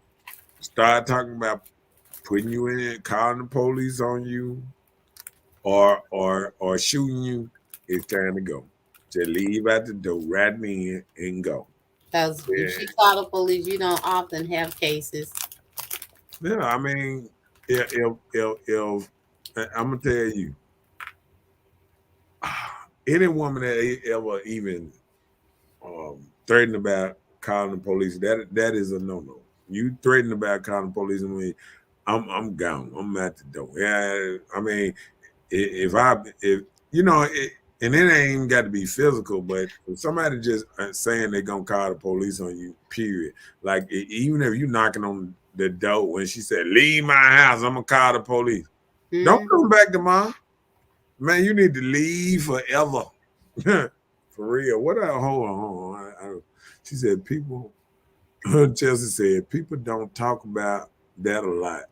start talking about putting you in, calling the police on you, or shooting you, it's time to go. Just leave out the door, right in, and go. Because if Yeah, she called the police, you don't often have cases. yeah. I mean, if I'm gonna tell you, any woman that ever even threatened about calling the police, that is a no. You threaten about calling the police on me, I'm gone. I'm at the door. Yeah, I mean, if and it ain't even got to be physical, but if somebody just saying they're gonna call the police on you, period. Like even if you knocking on the door when she said, "Leave my house," I'm gonna call the police. Don't Mm. come back tomorrow, man. You need to leave forever. For real. What? Hold on. She said people. Chelsea said people don't talk about that a lot.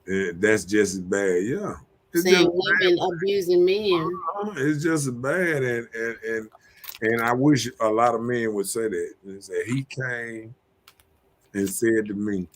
That's just as bad. Yeah, it's just Saying women abusing men. it's just as bad, and I wish a lot of men would say that. And say he came and said to me,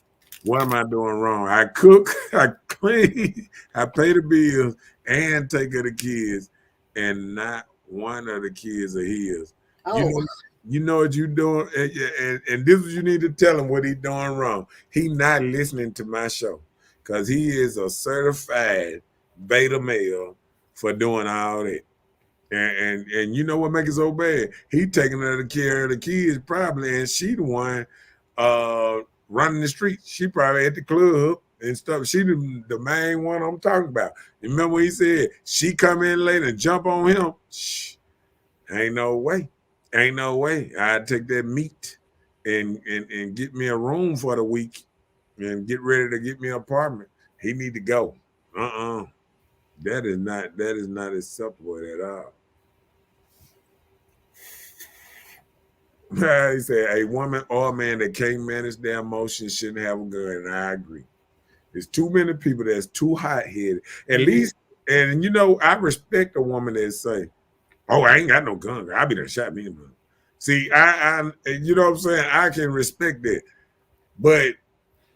What am I doing wrong? I cook, I clean, I pay the bills, and take care of the kids, and not one of the kids are his. You Oh, know, you know what you doing, and this is you need to tell him what he doing wrong. He not listening to my show because he is a certified beta male for doing all that. And you know what makes it so bad? He taking care of the kids probably, and she the one uh running the streets. She probably at the club and stuff. She the main one I'm talking about. You remember what he said? She come in late and jump on him. Shh, ain't no way. Ain't no way. I'd take that meat and get me a room for the week and get ready to get me an apartment. He need to go. Uh-uh. That is not acceptable at all. He said a woman or a man that can't manage their emotions shouldn't have a gun, and I agree. There's too many people that's too hot headed. At mhm. least, and you know, I respect a woman that say, "Oh, I ain't got no gun. I be there shot me." See, you know what I'm saying? I can respect that, but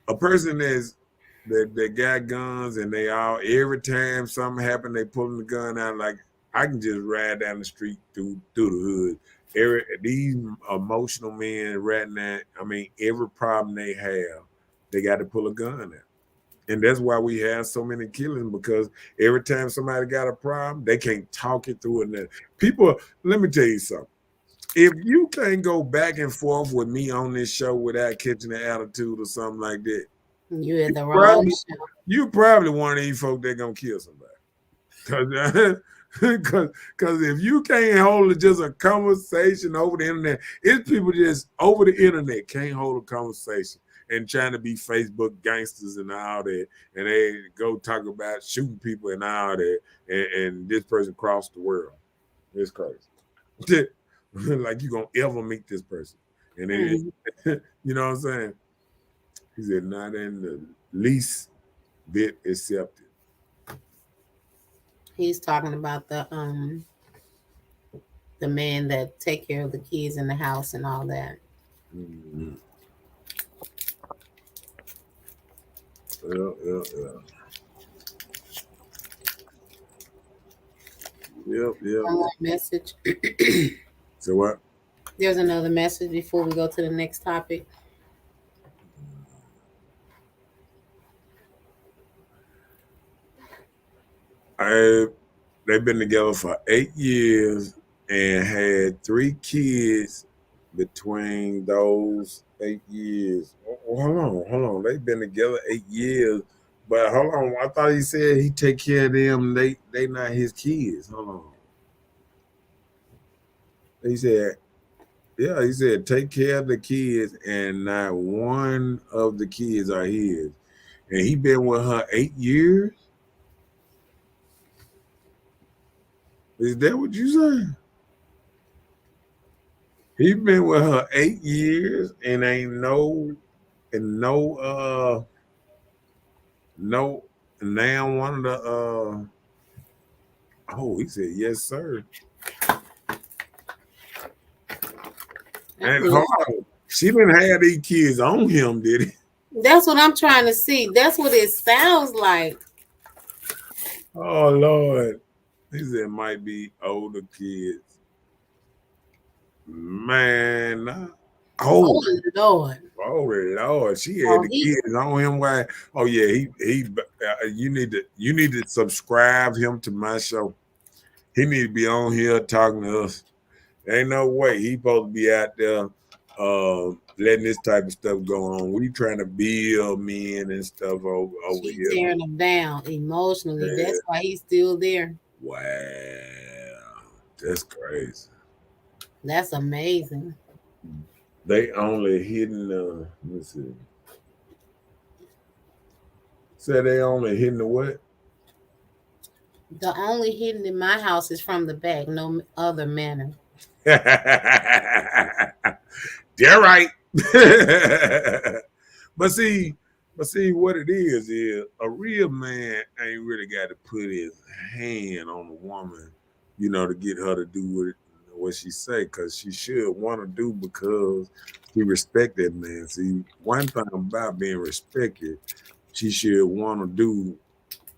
a person that got guns and they all every time something happen, they pulling the gun out. Like I can just ride down the street through the hood. These emotional men right now, I mean, every problem they have, they got to pull a gun out. And that's why we have so many killings because every time somebody got a problem, they can't talk it through. And people, let me tell you something. If you can't go back and forth with me on this show without catching the attitude or something like that, You in you the wrong probably show. you probably one of these folk that gonna kill somebody. Cause if you can't hold just a conversation over the internet, it's people just over the internet can't hold a conversation and trying to be Facebook gangsters and all that, and they go talk about shooting people and all that, and this person crossed the world. It's crazy. Like you gonna ever meet this person, and Mm. you know what I'm saying? He said not in the least bit accepted. He's talking about the man that take care of the kids in the house and all that. Mm-hmm. Yeah, yeah, yeah. Yep, yep. One more message. So what? There's another message before we go to the next topic. I they've been together for 8 years and had 3 kids between those 8 years. Hold on. They've been together 8 years, but hold on. I thought he said he take care of them. They not his kids. Hold on. He said, yeah, he said take care of the kids, and not one of the kids are his. And he been with her 8 years. Is that what you saying? He been with her 8 years and ain't no now one of the oh he said yes sir. And hold on. She didn't have these kids on him, did he? That's what I'm trying to see. That's what it sounds like. Oh Lord. He said might be older kids. Man, Oh oh Lord. oh Lord, she had Oh, the he kids on him. Why? Oh yeah, you need to subscribe him to my show. He need to be on here talking to us. Ain't no way he supposed to be out there letting this type of stuff go on. We trying to build men and stuff over she here. tearing him down emotionally. Yeah. That's why he's still there. Wow, that's crazy. That's amazing. They only hitting let's see. Say they only hitting the what? The only hidden in my house is from the back, no other manner. They're right. but see, but see what it is a real man ain't really got to put his hand on a woman, to get her to do what she say, because she should want to do because she respect that man. See, one thing about being respected, she should want to do,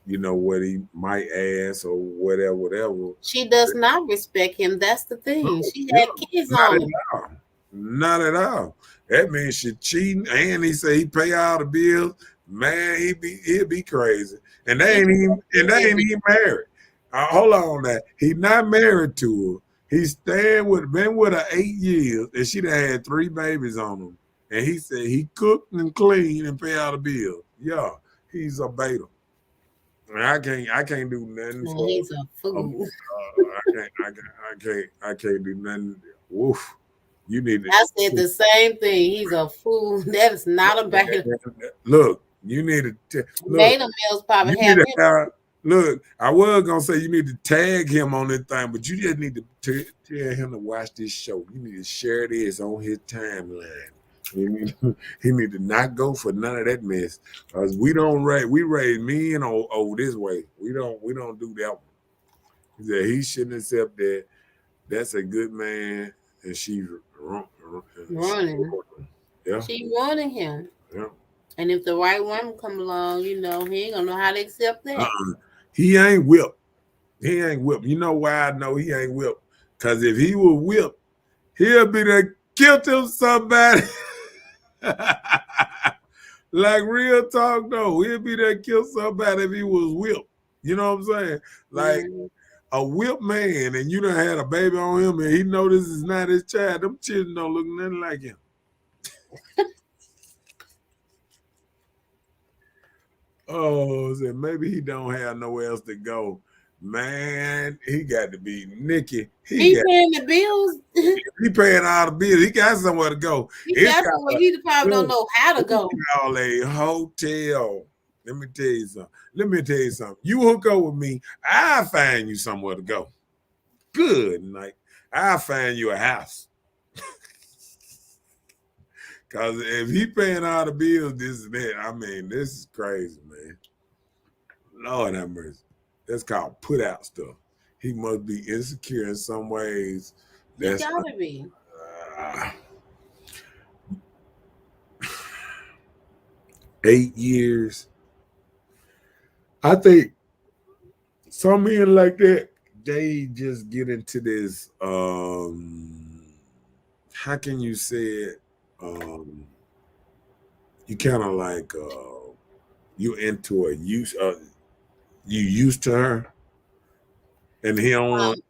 what he might ask or whatever, whatever. She does not respect him. That's the No, thing. She yeah, had kids not on at him. all. Not at all. That means she cheating, and he say he pay all the bills. Man, he'll be crazy, and they She ain't even and they did. ain't even married. Hold on, that he not married to her. He's been with her 8 years, and she done had 3 babies on him. And he said he cooked and cleaned and pay all the bills. Yeah, he's a beta. And I can't do nothing Man, for. he's a fool. I can't do nothing. Woof. You need I said to the same thing. He's a fool. That is not a beta. look. You need to look. Beta males probably You need have to him. have look. I was gonna say you need to tag him on this thing, but you just need to tell him to watch this show. You need to share this on his timeline. He need to not go for none of that mess. Cause we raise men over this way. We don't do that one. He said he shouldn't accept that. That's a good man, and she's Running. yeah, She wanted him. yeah. And if the right woman come along, he ain't gonna know how to accept that. He ain't whipped. He ain't whipped. You know why I know he ain't whipped? Cause if he was whipped, he'll be the killed him somebody. Like real talk though, he'll be there kill somebody if he was whipped. You know what I'm saying? Like Mhm. a whipped man, and you done had a baby on him, and he know this is not his child. Them children don't look nothing like him. Oh, so maybe he don't have nowhere else to go. Man, he got to be Nicky. He paying the bills. He paying all the bills. He got somewhere to go. He It's got somewhere. He probably don't know how to go. call a hotel. Let me tell you something. You hook up with me, I'll find you somewhere to go. Good night. I'll find you a house. Because if he paying all the bills, this and that, I mean, this is crazy, man. Lord have mercy. That's called put out stuff. He must be insecure in some ways. He gotta be. 8 years. I think some men like that, they just get into this, how can you say it? You kind of like you into a use you used to her, and he don't want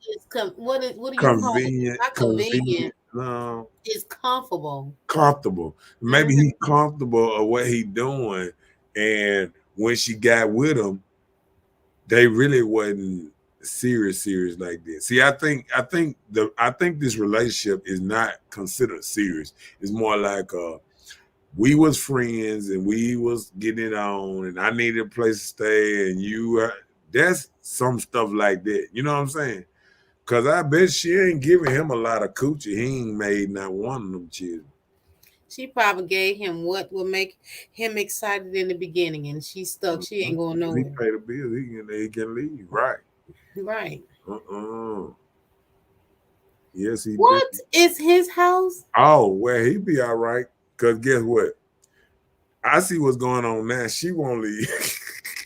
What do you call it? convenient, Not convenient. no, It's comfortable. comfortable. Maybe he's comfortable of what he doing, and when she got with him, they really wasn't serious like this. See, I think this relationship is not considered serious. It's more like we was friends and we was getting it on, and I needed a place to stay, and that's some stuff like that. You know what I'm saying? Cause I bet she ain't giving him a lot of coochie. He ain't made not one of them children. She probably gave him what would make him excited in the beginning, and she stuck. She ain't going nowhere. He pay the bills. He can leave. Right. Right. Yes, he What did. is his house? Oh, well, he be all right. Cause guess what? I see what's going on now. She won't leave.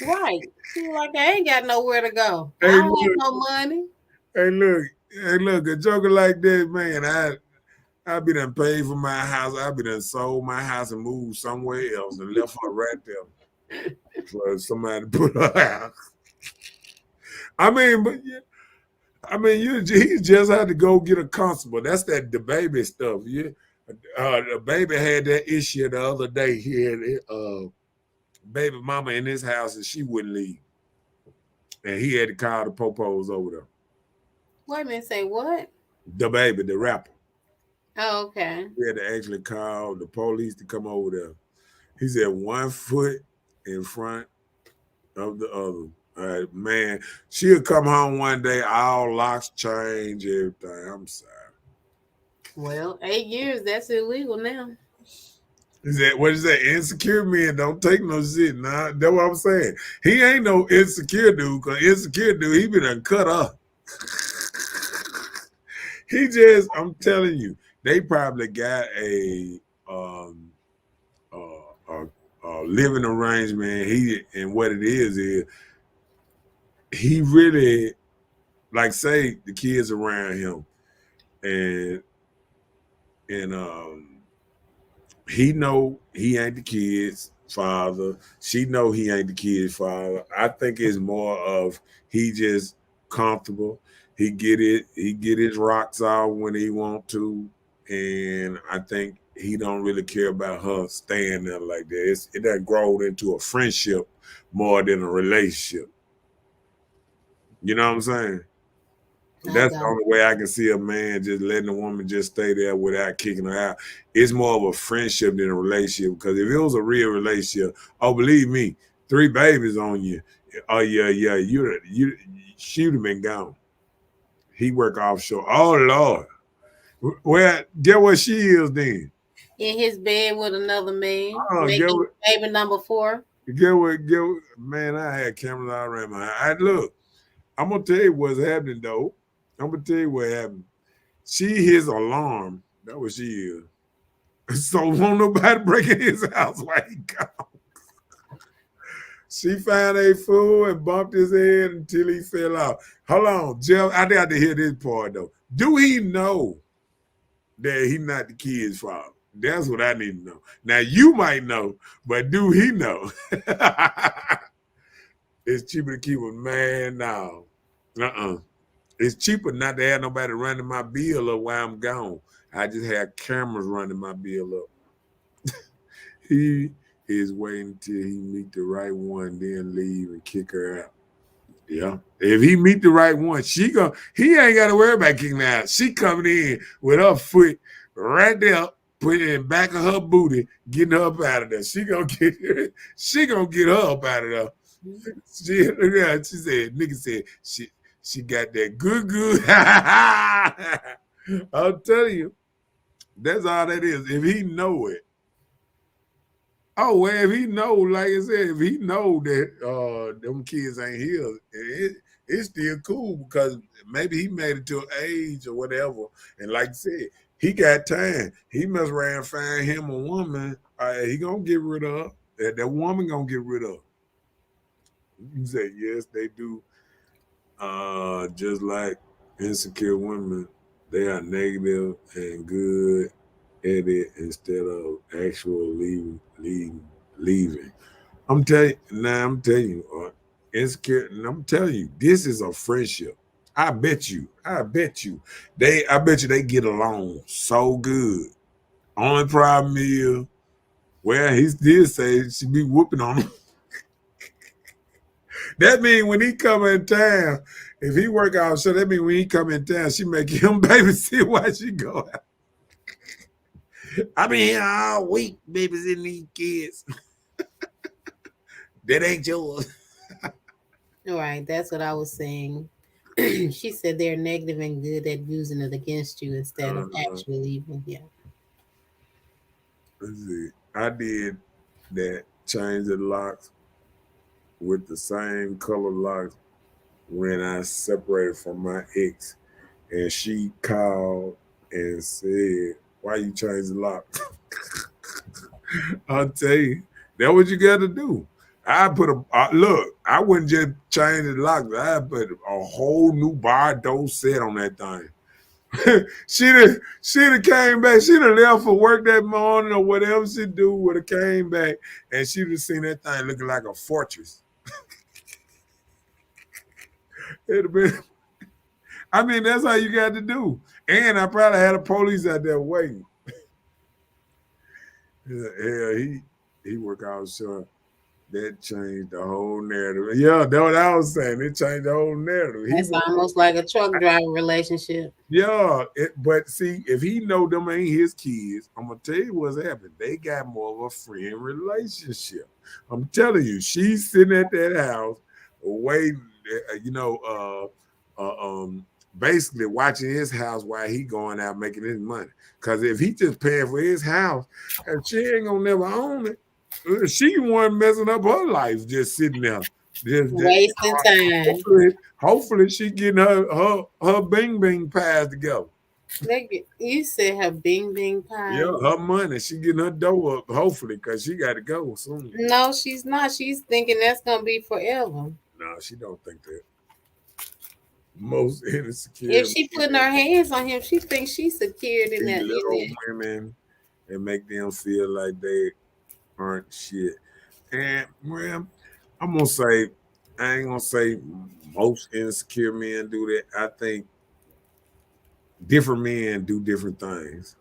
Right. She like, I ain't got nowhere to go. Hey, I don't look. have no money. Hey, look, a joker like that, man, I be done paid for my house. I be done sold my house and moved somewhere else and left her right there for somebody to put her out. I mean, but yeah, he just had to go get a constable. That's the baby stuff. Yeah, the baby had that issue the other day. He had baby mama in his house and she wouldn't leave, and he had to call the popos over there. Wait a minute, say what? The baby, the rapper. Oh, okay. He had to actually call the police to come over there. He said 1 foot in front of the other. All right, man, she'll come home one day, all locks change, everything. I'm sorry. Well, 8 years, that's illegal now. What is that? Insecure men don't take no shit. Nah, that's what I'm saying. He ain't no insecure dude, because insecure dude, he been done cut up. He just, I'm telling you, they probably got um living arrangement. He and what it is he really like say the kids around him and and he know he ain't the kid's father. She know he ain't the kid's father. I think it's more of he just comfortable. He get it. He get his rocks off when he want to, and I think he don't really care about her staying there like that. It done grown into a friendship more than a relationship. You know what I'm saying? I That's the got only way I can see a man just letting a woman just stay there without kicking her out. It's more of a friendship than a relationship. Because if it was a real relationship, oh, believe me, 3 babies on you. Oh yeah, yeah, she'd have been gone. He work offshore. Oh Lord, well, get what she is then. in his bed with another man, Oh, making baby number 4. get what, man. I had cameras all around my. I look. I'm gonna tell you what's happening though. I'm gonna tell you what happened. She hears alarm. That's what she is. So won't nobody break in his house while he gone. She found a fool and bumped his head until he fell out. Hold on, Jeff. I got to hear this part though. Do he know that he not the kid's father? That's what I need to know. Now you might know, but do he know? It's cheaper to keep a man now. It's cheaper not to have nobody running my bill up while I'm gone. I just have cameras running my bill up. He is waiting until he meet the right one, then leave and kick her out. Yeah. If he meet the right one, he ain't got to worry about kicking her out. She coming in with her foot right there, putting it in the back of her booty, getting her up out of there. She gonna get her up out of there. She said, nigga said, she got that good. I'll tell you, that's all that is. If he know it. Oh, well, if he know, like I said, if he know that them kids ain't his, it's still cool because maybe he made it to an age or whatever. And like I said, he got time. He must around find him a woman. He gonna get rid of her. That woman gonna get rid of her. You say, yes, they do. Just like insecure women, they are negative and good at it instead of actual leaving. I'm telling you, insecure, and I'm telling you, this is a friendship. I bet you, I bet you they get along so good. Only problem is, well, he did say she be whooping on him. That means when he come in town, if he work out, so that means when he come in town, she make him babysit while she go out. I been here all week babysitting these kids. That ain't yours. All right, that's what I was saying. She said they're negative and good at using it against you instead of actually leaving. Yeah. Let's see. I did that change the locks with the same color locks when I separated from my ex, and she called and said, "Why you change the lock?" I'll tell you, that's what you got to do. I put look. I wouldn't just change the locks. I put a whole new bar door set on that thing. she'd have came back. She'd have left for work that morning or whatever she do. Would have came back and she'd have seen that thing looking like a fortress. It'd have been. I mean, that's how you got to do. And I probably had a police out there waiting. Yeah, he work out sure. That changed the whole narrative. Yeah, that's what I was saying. It changed the whole narrative. That's almost like a truck driver relationship. Yeah, but see, if he know them ain't his kids, I'm gonna tell you what's happening. They got more of a friend relationship. I'm telling you, she's sitting at that house waiting, basically watching his house while he going out making his money. Because if he just paying for his house, and she ain't gonna never own it. She one messing up her life just sitting there. Just wasting time. Hopefully she getting her bing bing pies together. You said her bing bing Yeah, pie. her money. She getting her dough up, hopefully, because she got to go soon. No, she's not. She's thinking that's gonna be forever. No, she don't think that. Most If insecure she putting men her hands on him, she thinks she's secured in be that. In little that. women and make them feel like they aren't shit. And well, I'm gonna say, I ain't gonna say most insecure men do that. I think different men do different things.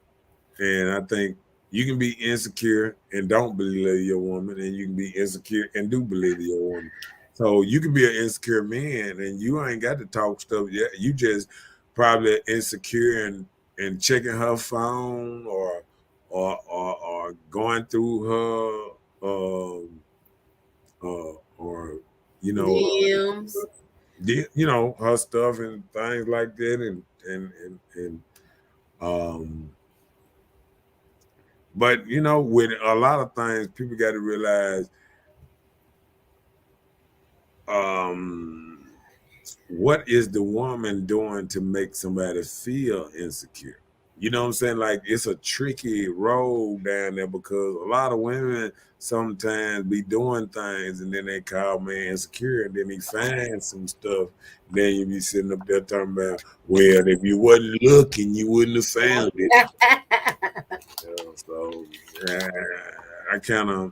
And I think you can be insecure and don't believe your woman, and you can be insecure and do believe your woman. So you can be an insecure man and you ain't got to talk stuff yet. You just probably insecure and checking her phone or going through her or you know DMs. her stuff and things like that and um but with a lot of things, people got to realize um, what is the woman doing to make somebody feel insecure? You know what I'm saying? Like it's a tricky road down there because a lot of women sometimes be doing things and then they call me insecure and then he finds some stuff. Then you be sitting up there talking about, well, if you wasn't looking, you wouldn't have found it. So I kind of,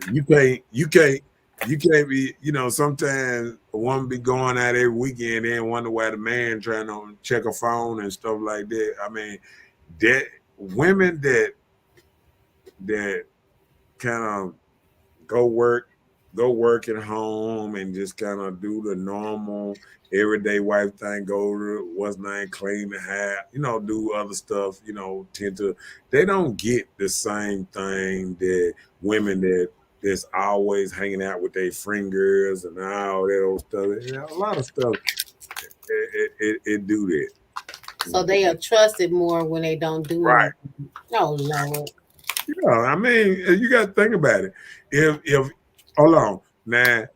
you can't be, sometimes a woman be going out every weekend and wonder why the man trying to check a phone and stuff like that. I mean, that women that kind of go work, go work at home and just kind of do the normal everyday wife thing, go to what's name, clean the house, do other stuff, tend to they don't get the same thing that women that's always hanging out with their friend girls and all that old stuff. A lot of stuff it do that. So they are trusted more when they don't do Right. anything. Oh Lord. Yeah, I mean, you got to think about it. If hold on now,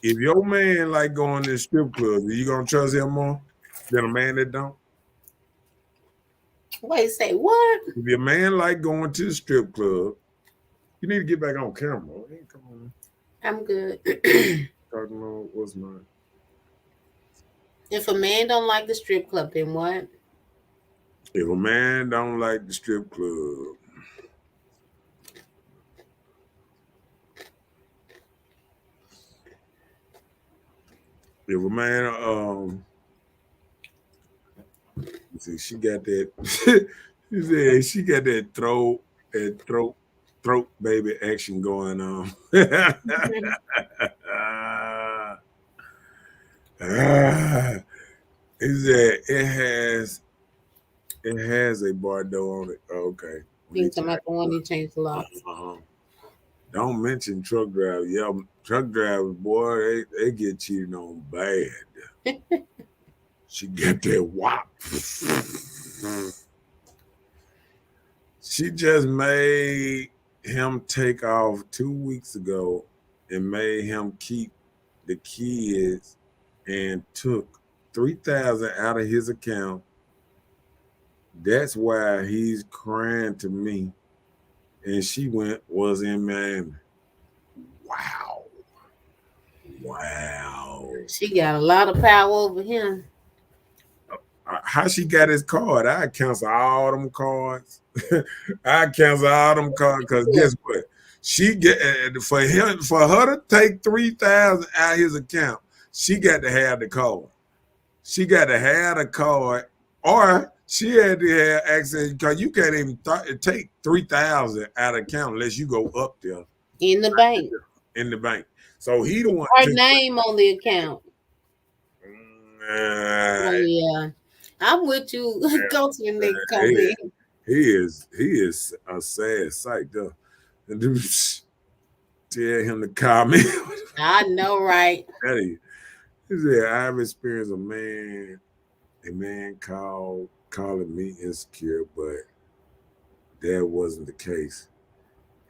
if your man like going to the strip club, are you gonna trust him more than a man that don't? Wait, say what? If your man like going to the strip club, you need to get back on camera. Hey, come on, I'm good. talking about what's my. If a man don't like the strip club, then what? If a man don't like the strip club, if a man see, she got that. She said she got that throat baby action going on. Is that it has a Bordeaux on it. Oh, okay. When You he talking about the one you changed the locks? uh-huh. Don't mention truck drivers. Yeah, truck drivers, boy, they get cheated on bad. She got that whop. She just made him take off 2 weeks ago and made him keep the kids and took 3,000 out of his account. That's why he's crying to me. And she was in Miami. Wow. Wow. She got a lot of power over him. How she got his card? I cancel all them cards. I cancel all them cards because guess what? She get for her to take 3,000 out of his account. She got to have the card. She got to have the card, or she had to have access because you can't even take 3,000 out of account unless you go up there In the bank. in the bank. So he the one Her took. name on the account. Oh Uh, yeah. I'm with you. Go to the next he, comment. he is a sad sight though. And dude, tell him to call me. I know, right? Tell you. He said, I've experienced a man calling me insecure, but that wasn't the case.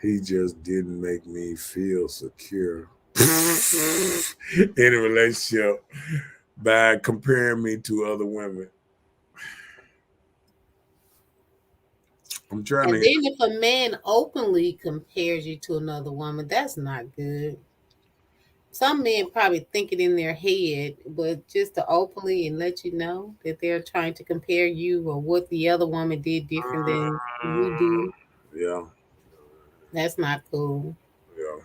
He just didn't make me feel secure in a relationship by comparing me to other women. I'm trying And to. then if a man openly compares you to another woman, that's not good. Some men probably think it in their head, but just to openly and let you know that they're trying to compare you or what the other woman did different than you Uh, do, yeah, that's not cool. yeah.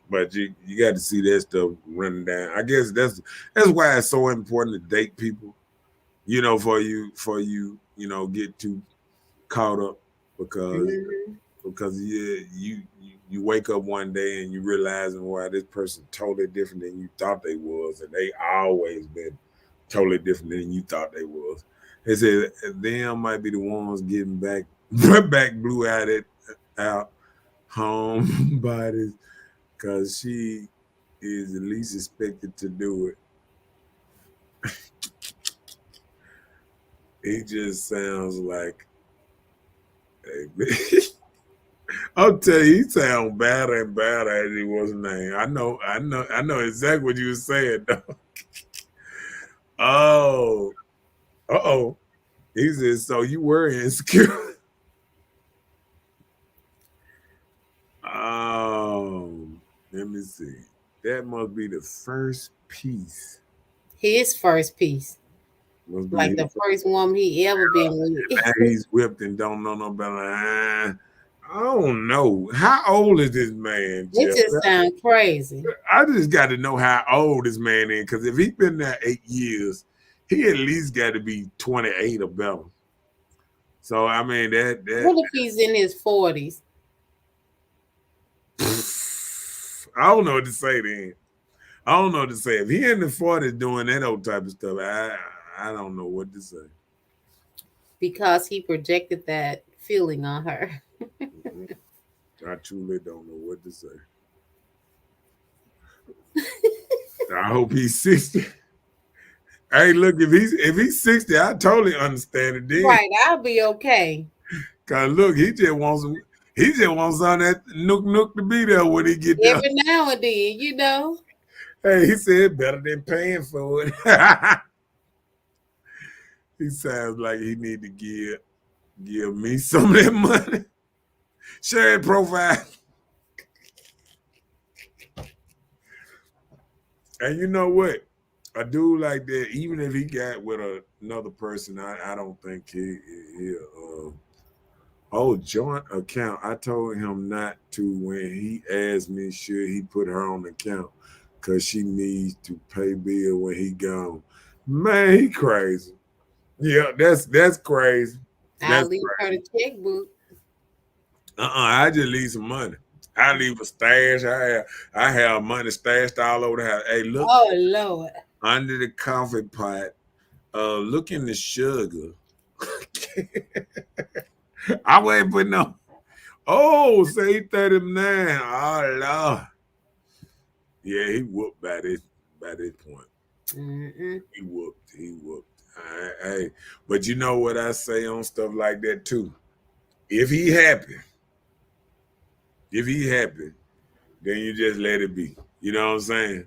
But you got to see that stuff running down. I guess that's why it's so important to date people. For you get too caught up because Hmm. you wake up one day and you realizing why this person totally different than you thought they was, and they always been totally different than you thought they was. They said them might be the ones getting back back blue out home bodies because she is at least expected to do it. He just sounds like a I'll tell you, he sounds better and better as he was named. I know exactly what you were saying though. Oh, uh-oh. He said, so you were insecure. Oh, let me see. That must be the first piece. His first piece, Must be like his the first woman he ever been with. and he's whipped and don't know no better. I don't know. How old is this man, It Jeff? just sounds crazy. I just got to know how old this man is, because if he's been there 8 years, he at least got to be 28 or better. So I mean that What if he's in his 40s? I don't know what to say then. I don't know what to say. If he in the 40s doing that old type of stuff, I don't know what to say. Because he projected that feeling on her. Mhm. I truly don't know what to say. I hope he's 60. Hey, look, if he's 60, I totally understand it then. Right, I'll be okay. Cause look, he just wants on that nook to be there when he get there. Every now and then, you know. Hey, he said better than paying for it. He sounds like he need to give me some of that money. Share it profile. And you know what? A dude like that, even if he got with another person, I don't think he'll joint account. I told him not to when he asked me should he put her on the account because she needs to pay bill when he gone. Man, he crazy. Yeah, that's crazy. I'll That's leave her the crazy. checkbook. I just leave some money. I leave a stash. I have money stashed all over the house. Hey, look Oh, Lord. under the coffee pot. Look in the sugar. I wasn't putting no. Oh, say 39. Oh Lord. Yeah, he whooped by this point. Mm-mm. He whooped. He whooped. Hey, but you know what I say on stuff like that too. If he happy, if he happy, then you just let it be. You know what I'm saying?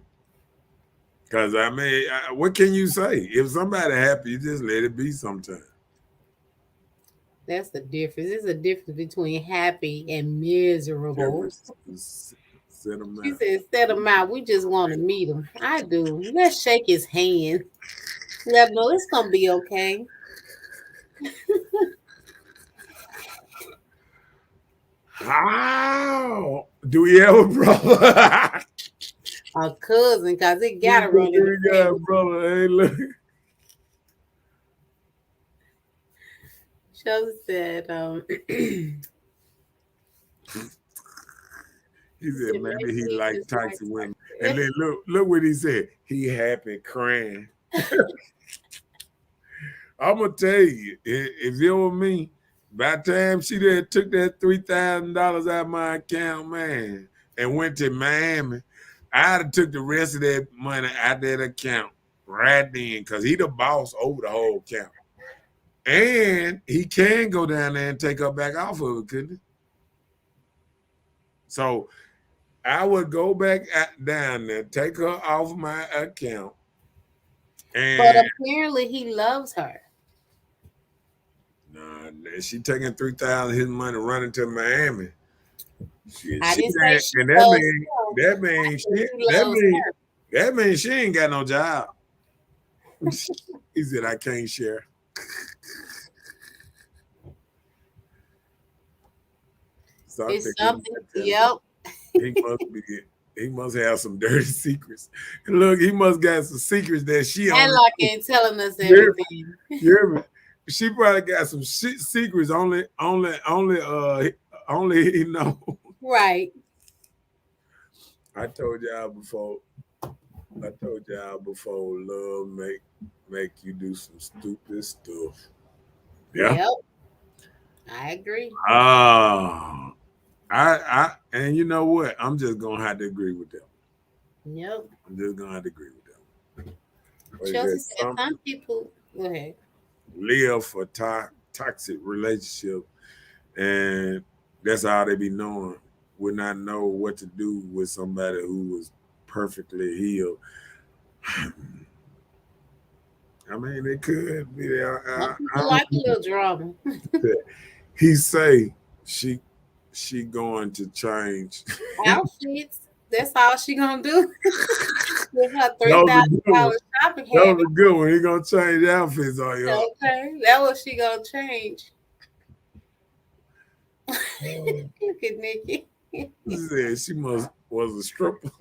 Because I mean, what can you say? If somebody happy, you just let it be. Sometimes. That's the difference. There's a difference between happy and miserable. Just set them She out. said, set him out. We just want to meet him. I do. Let's shake his hand. Let him know it's going to be okay. How do we have a brother? A cousin, because it got to run in the We got a family. brother. Hey, look. She said, He said maybe maybe he he liked just toxic likes women. And her. then look what he said. He happy crying. I'm gonna tell you, if it were me, by the time she done took that $3,000 out of my account, man, and went to Miami, I'd have took the rest of that money out of that account right then, because he the boss over the whole account. And he can go down there and take her back off of it, couldn't he? So I would go back down there, take her off my account, But and apparently he loves her. nah, she taking 3,000 his money running to Miami. I She didn't say ain't, she and loves him. that I means said she she loves her. that means she ain't got no job. He said I can't share. So I It's think he something. might tell Yep. he must be he must have some dirty secrets. Look, he must got some secrets that she And only like ain't telling us you hear me? everything. You hear me? She probably got some shit secrets only he know. Right. I told y'all before. I told y'all before. Love make you do some stupid stuff. Yeah. Yep. I agree. Ah. I and you know what? I'm just gonna have to agree with them. Yep. I'm just gonna have to agree with them. What is Chelsea that? said some people. Go ahead. Live for toxic relationship, and that's all they be knowing. Would not know what to do with somebody who was perfectly healed. I mean, it could be. Some people like a little drama. He say she going to change. Outfits. That's all she gonna do. With her That three was a thousand good one. dollars shopping That was habit. a good one. He gonna change outfits on y'all. Okay, that what she gonna change. Look at Nikki. She said she must was a stripper.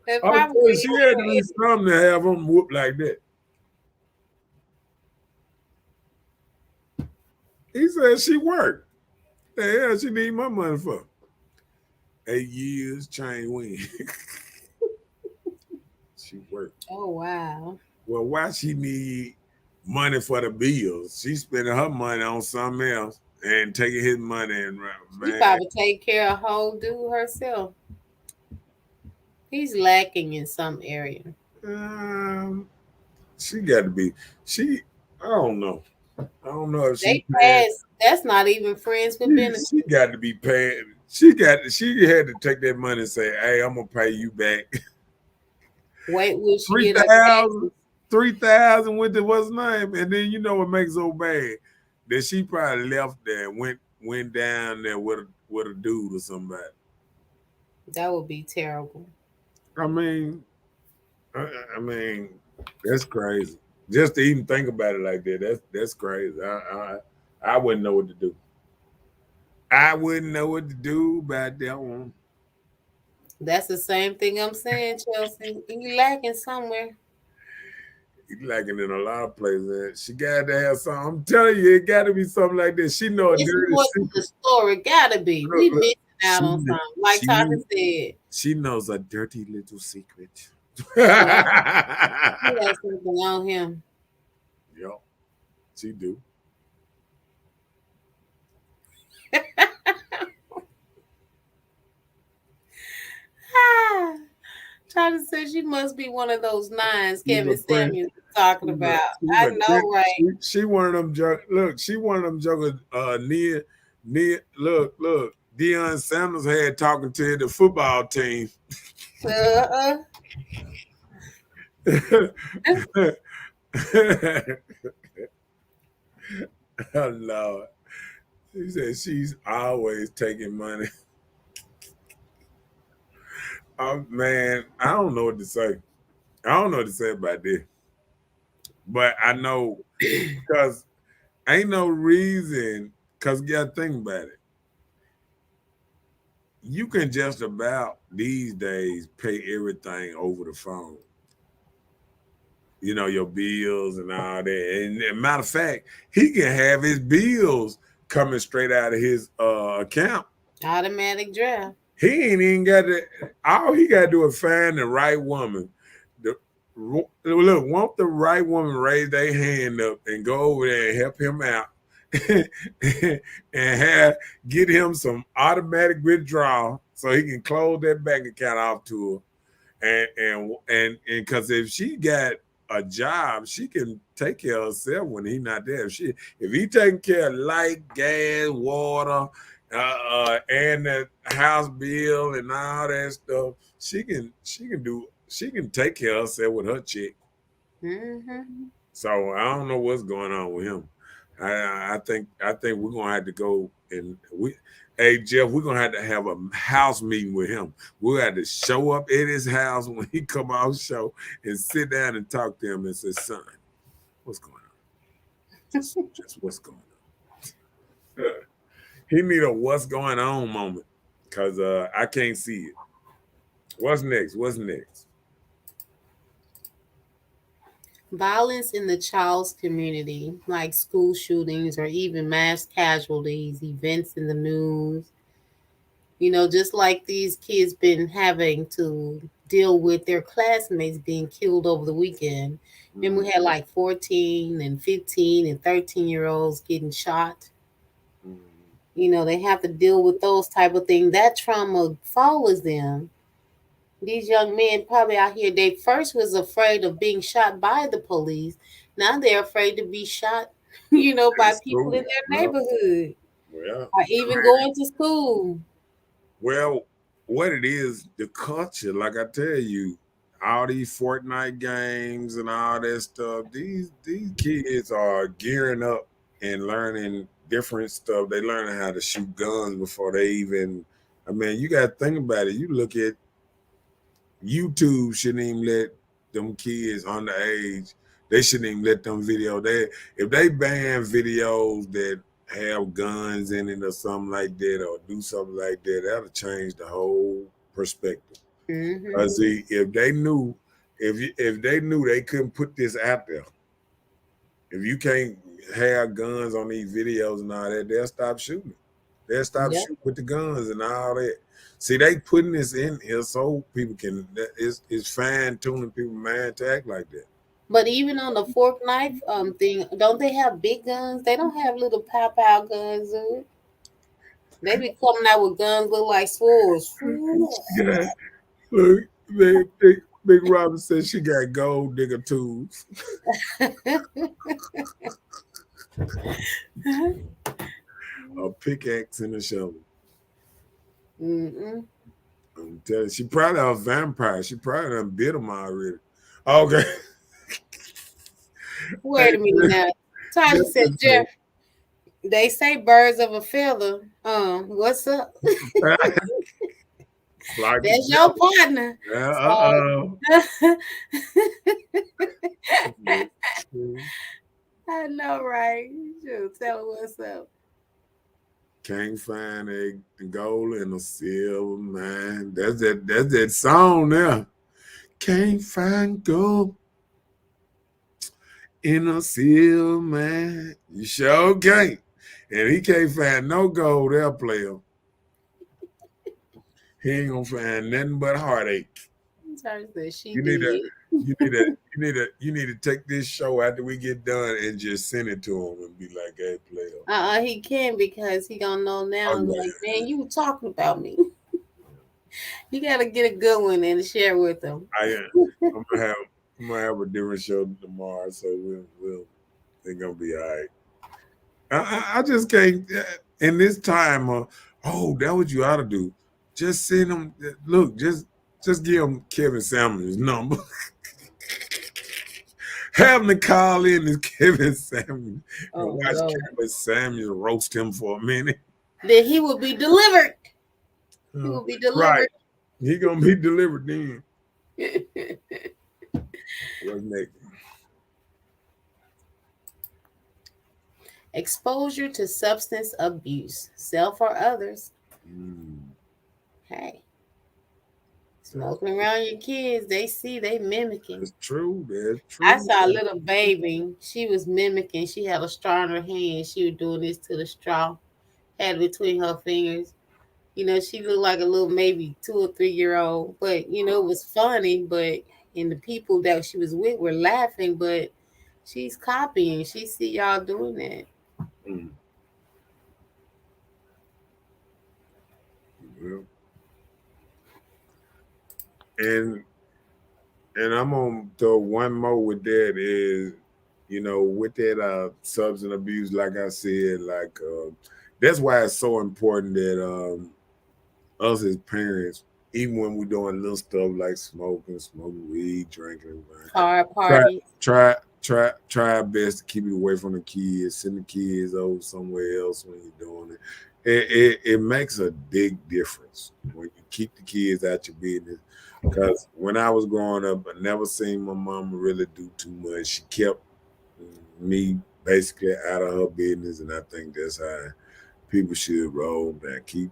That I'm probably telling you, be she had to her. be something to have him whoop like that. He said she worked. The hell she need my money for? 8 years, chain win. She worked. Oh wow. Well, why she need money for the bills? She spending her money on something else and taking his money and She man. probably take care of whole dude herself. He's lacking in some area. Um, she got to be. She. I don't know. I don't know if she They paying. pass. That's not even friends with benefits. She got to be paying. She got. She had to take that money and say, "Hey, I'm gonna pay you back Wait will she three get her thousand, taxes? 3,000 with the what's name." And then you know what makes so bad that she probably left there and went down there with a dude or somebody. That would be terrible. I mean, I, I mean, that's crazy. Just to even think about it like that, that's crazy. I wouldn't know what to do. I wouldn't know what to do about that one. That's the same thing I'm saying, Chelsea. He lacking somewhere. He lacking in a lot of places. She got to have something. I'm telling you, it got to be something like this. She know a It's dirty more to the secret. story. Gotta be. Look, We look. missing out on something. Like Taka said. She knows a dirty little secret. Yeah, he has something on him. Yo, she do. Ah, Taka said she must be one of those nines She's a Kevin friend. Samuels is talking about. She's I a know, right? she one of them look, she one of them jokers near look, Deion Sanders had talking to the football team. Uh-uh. Oh Lord. He said she's always taking money. Oh man, I don't know what to say. I don't know what to say about this. But I know because ain't no reason, because you gotta think about it. You can just about these days pay everything over the phone. You know, your bills and all that. And matter of fact, he can have his bills coming straight out of his account. Automatic draft. He ain't even got to. All he got to do is find the right woman. Look, want the right woman raise their hand up and go over there and help him out, and get him some automatic withdrawal so he can close that bank account off to her. And because if she got a job, she can take care of herself when he not there. If he taking care of light, gas, water, and the house bill and all that stuff, she can take care of herself with her check. Mm-hmm. So I don't know what's going on with him. I think we're gonna have to go and hey Jeff, we're gonna have a house meeting with him. We'll have to show up at his house when he come out show and sit down and talk to him and say, son, what's going on? Just what's going on? He need a what's going on moment because I can't see it. What's next? What's next? Violence in the child's community, like school shootings or even mass casualties, events in the news, just like these kids been having to deal with their classmates being killed over the weekend. Then we had like 14 and 15 and 13-year-olds getting shot. They have to deal with those type of things. That trauma follows them. These young men probably out here, they first was afraid of being shot by the police. Now they're afraid to be shot, by people in their Well, neighborhood well, or even going to school. well, what it is, the culture, like I tell you, all these Fortnite games and all that stuff, these kids are gearing up and learning different stuff. They learning how to shoot guns before they even. I mean, you got to think about it. You look at YouTube shouldn't even let them kids underage. They shouldn't even let them video. If they ban videos that have guns in it or something like that, or do something like that, that'll change the whole perspective. Hmm. See, if they knew they couldn't put this out there, if you can't have guns on these videos and all that, they'll stop shooting. They'll stop Yep. shooting with the guns and all that. See, they putting this in here so people can. It's fine tuning people mind to act like that. But even on the fork knife thing, don't they have big guns? They don't have little pow pow guns. They be coming out with guns look like swords. Yeah, look, Big Robin said she got gold digger tools, a pickaxe and a shovel. Mm-mm. I'm telling you, she probably a vampire. She probably done bit him already. Okay. Hey, Wait a minute now. Tasha said, this Jeff, they say birds of a feather. What's up? like the That's your devil. partner. Yeah, So I know, right? You should tell her what's up. Can't find a gold in a silver mine. That's that song there. Can't find gold in a silver mine. You sure can't. And he can't find no gold there, player. He ain't gonna find nothing but heartache. Tasha said she You need to did. you need to take this show after we get done and just send it to him and be like, hey, player. He can because he gonna know now. Oh Like, yeah. man, you were talking about me. You gotta get a good one and share with them. I I'm gonna have a different show tomorrow, so we'll it's gonna be all right. I just can't in this time. Oh, that what you ought to do. Just send them. Look, just give them Kevin Samuels' number. Have him to call in as Kevin Samuels and Oh watch no. Kevin Samuels roast him for a minute. Then he will be delivered. He Uh, will be right, delivered. he gonna be delivered then. What's next? Exposure to substance abuse, self or others. Mm, Hey, that's, smoking around your kids, they see, they mimicking. that's true. That's I true. saw a little baby. She was mimicking. She had a straw in her hand. She was doing this to the straw, had it between her fingers. She looked like a little maybe 2 or 3 year old, but it was funny. But and the people that she was with were laughing, but she's copying. She see y'all doing that. Mm, well, and I'm gonna throw one more with that is, with that substance abuse, like I said, like that's why it's so important that us as parents. even when we're doing little stuff like smoking weed, drinking, man. Car Try, parties. try our best to keep it away from the kids. Send the kids over somewhere else when you're doing it. It makes a big difference when you keep the kids out your business. Because when I was growing up, I never seen my mama really do too much. She kept me basically out of her business, and I think that's how people should roll. Man, keep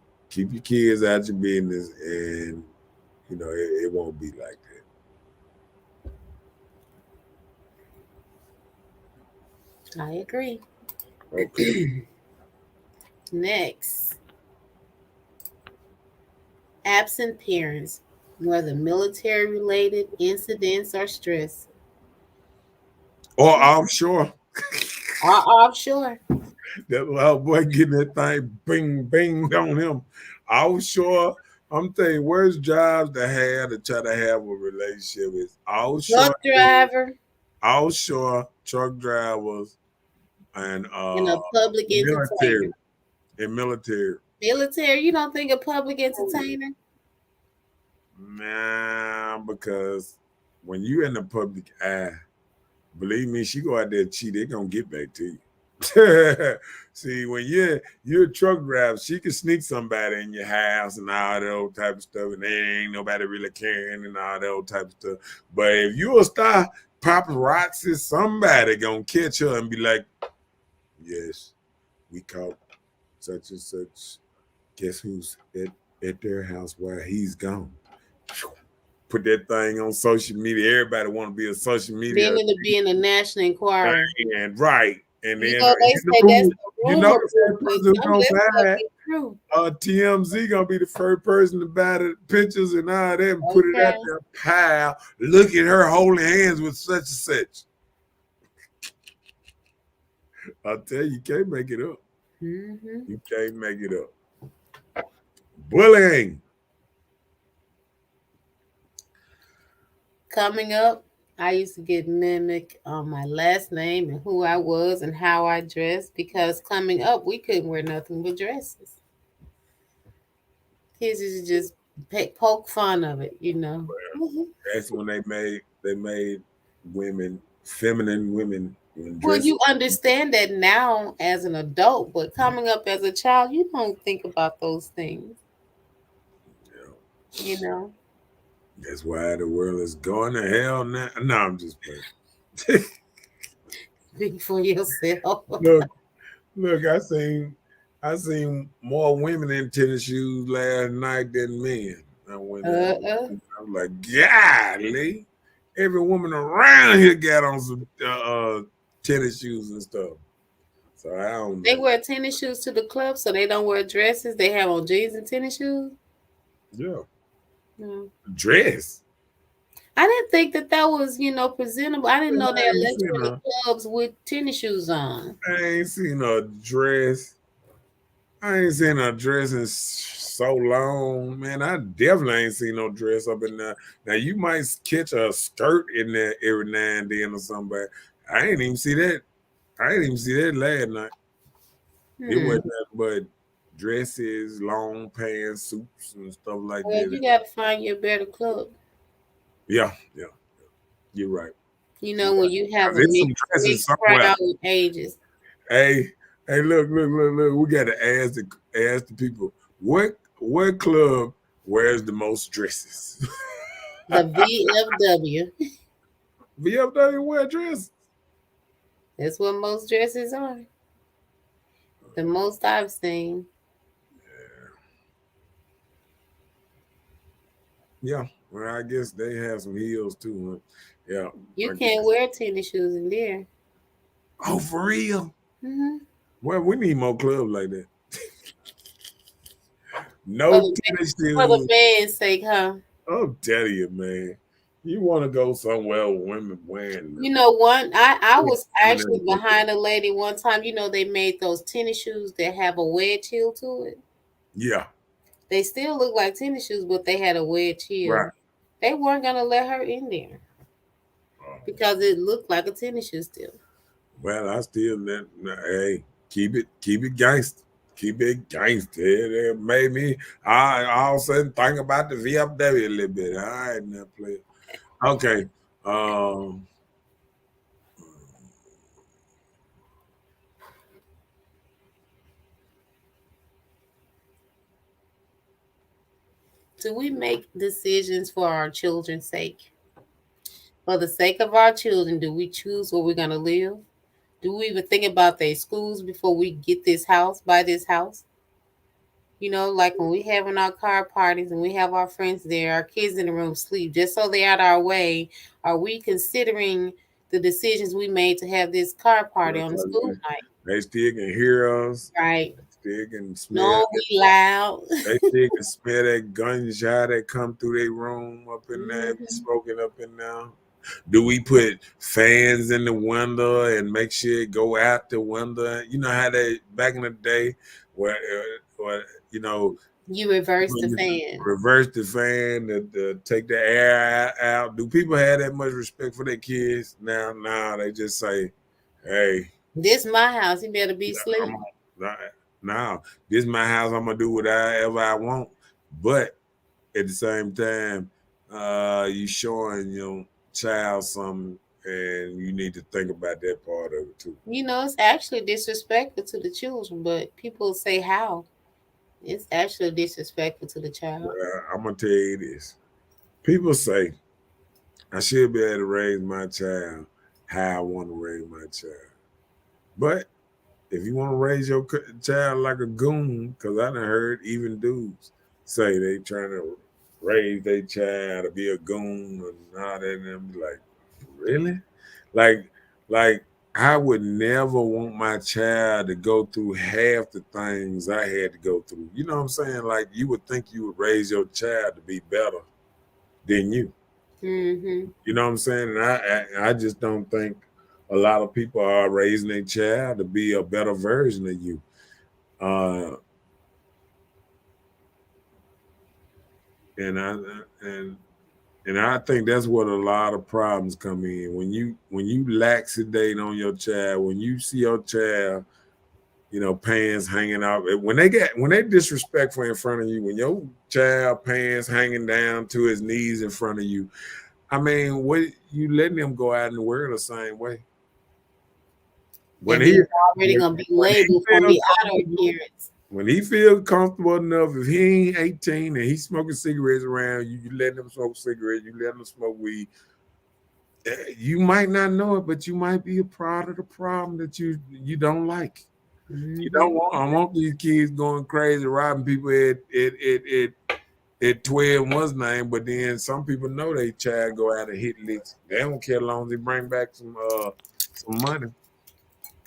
your kids out your business, and it won't be like I agree. that. Okay. Next, absent parents, whether military related incidents or stress. Or offshore. Or offshore. That little boy getting that thing bing bing on him. Offshore. I'm telling you, worst jobs to have to try to have a relationship is Truck driver offshore truck drivers and and a public entertainer. military and military. Military, you don't think a public entertainer? Man, because when you in the public eye, believe me, she go out there cheat, they gonna get back to you. See, when you're a truck driver, she can sneak somebody in your house and all that old type of stuff, and there ain't nobody really caring and all that old type of stuff. But if you a star, paparazzi, somebody gonna catch her and be like, "Yes, we caught such and such. Guess who's at their house while he's gone?" Put that thing on social media. Everybody want to be a social media Then it'll be in the National Enquirer. and right. And You then know, they say that's the you know rumor, the first but person who's some of gonna that stuff buy it. is true. TMZ gonna be the first person to buy the pictures and all that and put it out Okay. there. Pile. Look at her holding hands with such and such. I tell you, you can't make it up. Hmm. You can't make it up. Bullying. Coming up, I used to get mimic on my last name and who I was and how I dressed because coming up, we couldn't wear nothing but dresses. Kids used to just poke fun of it, you know. Mhm. That's when they made women feminine women in Well, dress. you understand that now as an adult, but coming up as a child, you don't think about those things, you know. That's why the world is going to hell now. No, I'm just playing. Think for yourself. look, look, I seen more women in tennis shoes last night than men. I went in. Uh-uh. I was like, golly, every woman around here got on some tennis shoes and stuff. So I don't They know. wear tennis shoes to the club, so they don't wear dresses. They have on jeans and tennis shoes. Yeah, Mm. dress. I didn't think that that was, you know, presentable. I didn't know they I ain't let you seen in the a, clubs with tennis shoes on. I ain't seen a dress. I ain't seen a dress in so long, man. I definitely ain't seen no dress up in there. Now you might catch a skirt in there every now and then or something, but I ain't even see that. I ain't even see that last night. It Hmm. wasn't nothing but dresses, long pants, suits, and stuff like Well, that. you got to find your better club. Yeah, yeah, you're right. You You're know, when right. you have 'Cause a there's some dresses mixed somewhere. crowd with ages. Hey, hey, look. We got to ask the people what club wears the most dresses. The VFW. VFW wear dresses. That's what most dresses are. The most I've seen. Yeah, well, I guess they have some heels too. Huh? Yeah, You I can't guess. wear tennis shoes in there. Oh, for real? Hmm. Well, we need more clubs like that. For No the, tennis for the shoes. man's sake, huh? I'm telling you, man. You want to go somewhere with women wearing You know, I them. was actually behind a lady one time. You know, they made those tennis shoes that have a wedge heel to it. Yeah, They still look like tennis shoes, but they had a wedge right. heel. They weren't gonna let her in there Oh, because it looked like a tennis shoe still. well, I still hey, keep it gangster. keep it gangster. It made me I all of a sudden think about the VFW a little bit. All right, now play. Okay. Um Do we make decisions for our children's sake? For the sake of our children, do we choose where we're going to live? Do we even think about their schools before we get this house, buy this house? You know, like when we having our car parties and we have our friends there, our kids in the room sleep, just so they're out our way. Are we considering the decisions we made to have this car party on the school night? they still can hear us. Right. Still can smell No, we loud. they still can smell that gunshot that come through their room up in there, be Mhm. smoking up in there. Do we put fans in the window and make sure it go out the window? You know how they back in the day, where you know You reverse when the you fan. reverse the fan to take the air out. Do people have that much respect for their kids now? Now they just say, "Hey, This my house. You better be I'm asleep. now this is my house. I'm gonna do whatever I want." But at the same time, you showing your child something, and you need to think about that part of it too. You know, it's actually disrespectful to the children, but people say how. It's actually disrespectful to the child. I'm gonna tell you this: people say I should be able to raise my child how I want to raise my child, but if you want to raise your child like a goon, because I done heard even dudes say they trying to raise their child to be a goon and all that, and I'm like, really? Like, like I would never want my child to go through half the things I had to go through. You know what I'm saying? Like you would think you would raise your child to be better than you. Mm-hmm. You know what I'm saying? And I just don't think a lot of people are raising their child to be a better version of you. Uh, and I and and I think that's what a lot of problems come in when you laxidate on your child, when you see your child, pants hanging out. When they disrespectful in front of you, when your child pants hanging down to his knees in front of you, I mean, what you letting them go out in the world the same way? When And he he's already gonna be when he labeled from feels the outer comfortable, appearance. when he feels comfortable enough, if he ain't 18 and he's smoking cigarettes around you, you letting him smoke cigarettes, you letting him smoke weed. You might not know it, but you might be a part of the problem that you don't like. You don't Mm-hmm. want. I want these kids going crazy, robbing people at 12 one's name, but then some people know they child go out and hit licks. They don't care as long as they bring back some money.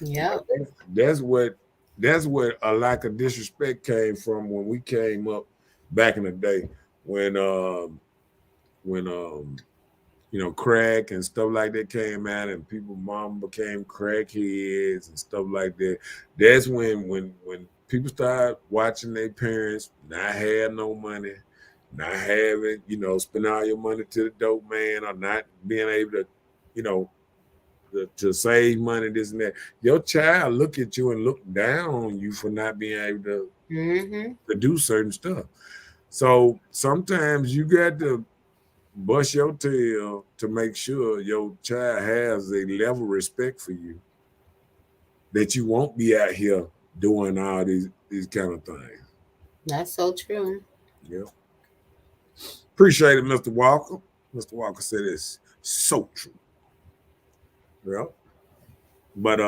Yep. That's what that's what a lack of disrespect came from when we came up back in the day when when crack and stuff like that came out and people mom became crackheads and stuff like that. That's when people start watching their parents not have no money, not having, spend all your money to the dope man or not being able to, you know, to save money, this and that. Your child look at you and look down on you for not being able Mm-hmm. to do certain stuff. So sometimes you got to bust your tail to make sure your child has a level of respect for you that you won't be out here doing all these kind of things. That's so true. Yeah. Appreciate it, Mr. Walker. Mr. Walker said it's so true. Yeah. But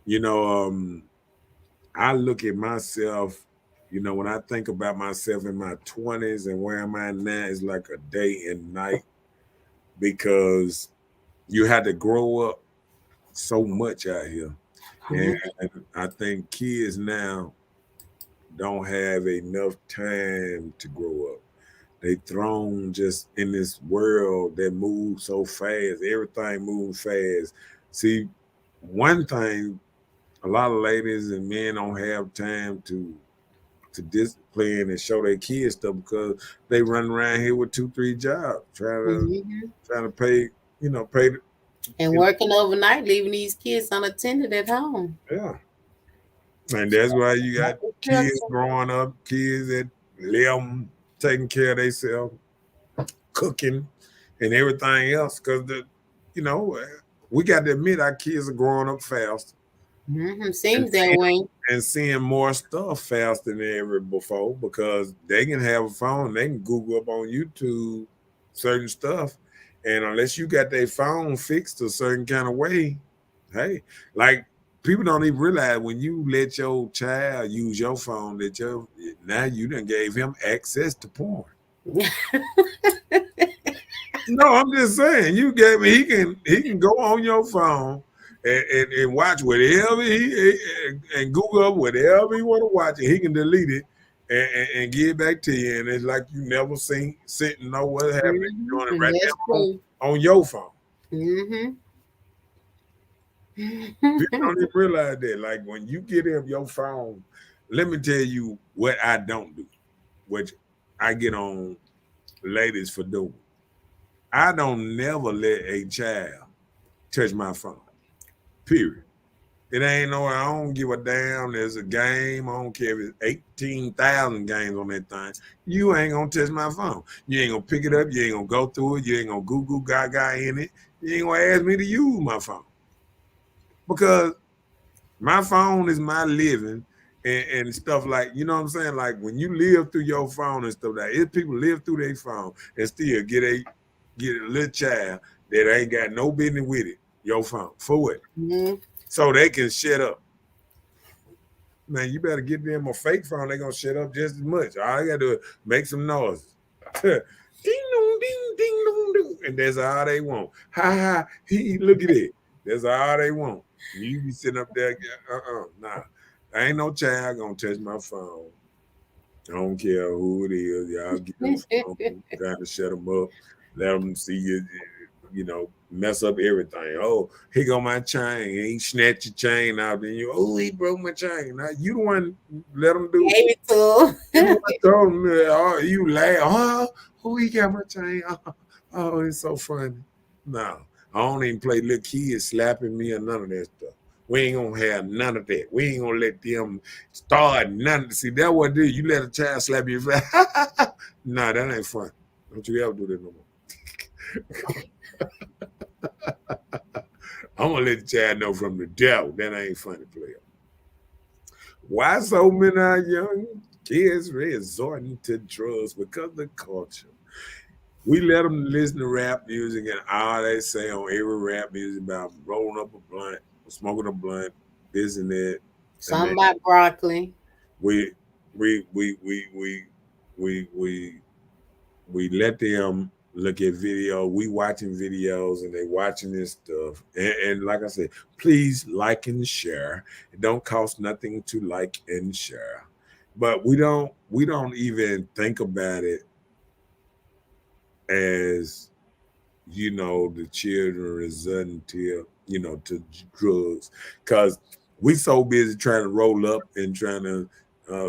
you know, I look at myself, when I think about myself in my 20s and where I'm at now, it's like a day and night because you had to grow up so much out here. And Mhm. I think kids now don't have enough time to grow up. They thrown just in this world that moves so fast. Everything moves fast. See, one thing, a lot of ladies and men don't have time to discipline and show their kids stuff because they run around here with 2, 3 jobs Mhm. trying to pay, pay. And working overnight, leaving these kids unattended at home. Yeah. And that's why you got kids Filter. growing up, kids that live 'em taking care of themselves, cooking, and everything else. Because you know, we got to admit our kids are growing up fast and Seems that way. seeing more stuff faster than ever before because they can have a phone, they can Google up on YouTube certain stuff, and unless you got their phone fixed a certain kind of way, hey, like people don't even realize when you let your child use your phone that your now you done gave him access to porn. No, I'm just saying you gave me. He can go on your phone and watch whatever and Google up whatever he want to watch, and he can delete it and give it back to you. And it's like you never sitting know what happened. You're doing it And right that's there true. on your phone. Mm-hmm. People don't even realize that. Like when you get in your phone, let me tell you what I don't do, which I get on ladies for doing. I don't never let a child touch my phone. Period. It ain't no, I don't give a damn. There's a game. I don't care if it's 18,000 games on that thing. You ain't gonna touch my phone. You ain't gonna pick it up. You ain't gonna go through it. You ain't gonna Google Gaga in it. You ain't gonna ask me to use my phone because my phone is my living and stuff like, you know what I'm saying? Like when you live through your phone and stuff like if people live through their phone and still get a little child that ain't got no business with it, your phone. For what? Mhm. So they can shut up. Man, you better get them a fake phone. They're gonna shut up just as much. All I gotta do is make some noise. Ding dong, ding dong, ding. And that's all they want. Ha ha, look at it. That's all they want. You be sitting up there, nah. I ain't no child gonna touch my phone. I don't care who it is. Y'all get them phone, trying to shut them up, let them see you, mess up everything. Oh, he go my chain. He snatch your chain out, and oh, he broke my chain. Now you the one let him do it. Gave it to You the him. one told him, oh, you laugh. Oh, he got my chain. Oh, it's so funny. No, I don't even play little kids slapping me or none of that stuff. We ain't gonna have none of that. We ain't gonna let them start none. See, that what it is. You let a child slap you. Nah, that ain't fun. Don't you ever do that no more. I'm gonna let the child know from the devil that ain't funny, player. Why so many young kids resorting to drugs because of the culture? We let them listen to rap music and all they say on every rap music about rolling up a blunt, smoking a blunt, this and that, and then Something about broccoli. we we we we we we we we let them look at video. We watching videos and they watching this stuff. And like I said, please like and share. It don't cost nothing to like and share. But we don't even think about it as the children resorting to drugs because we so busy trying to roll up and trying to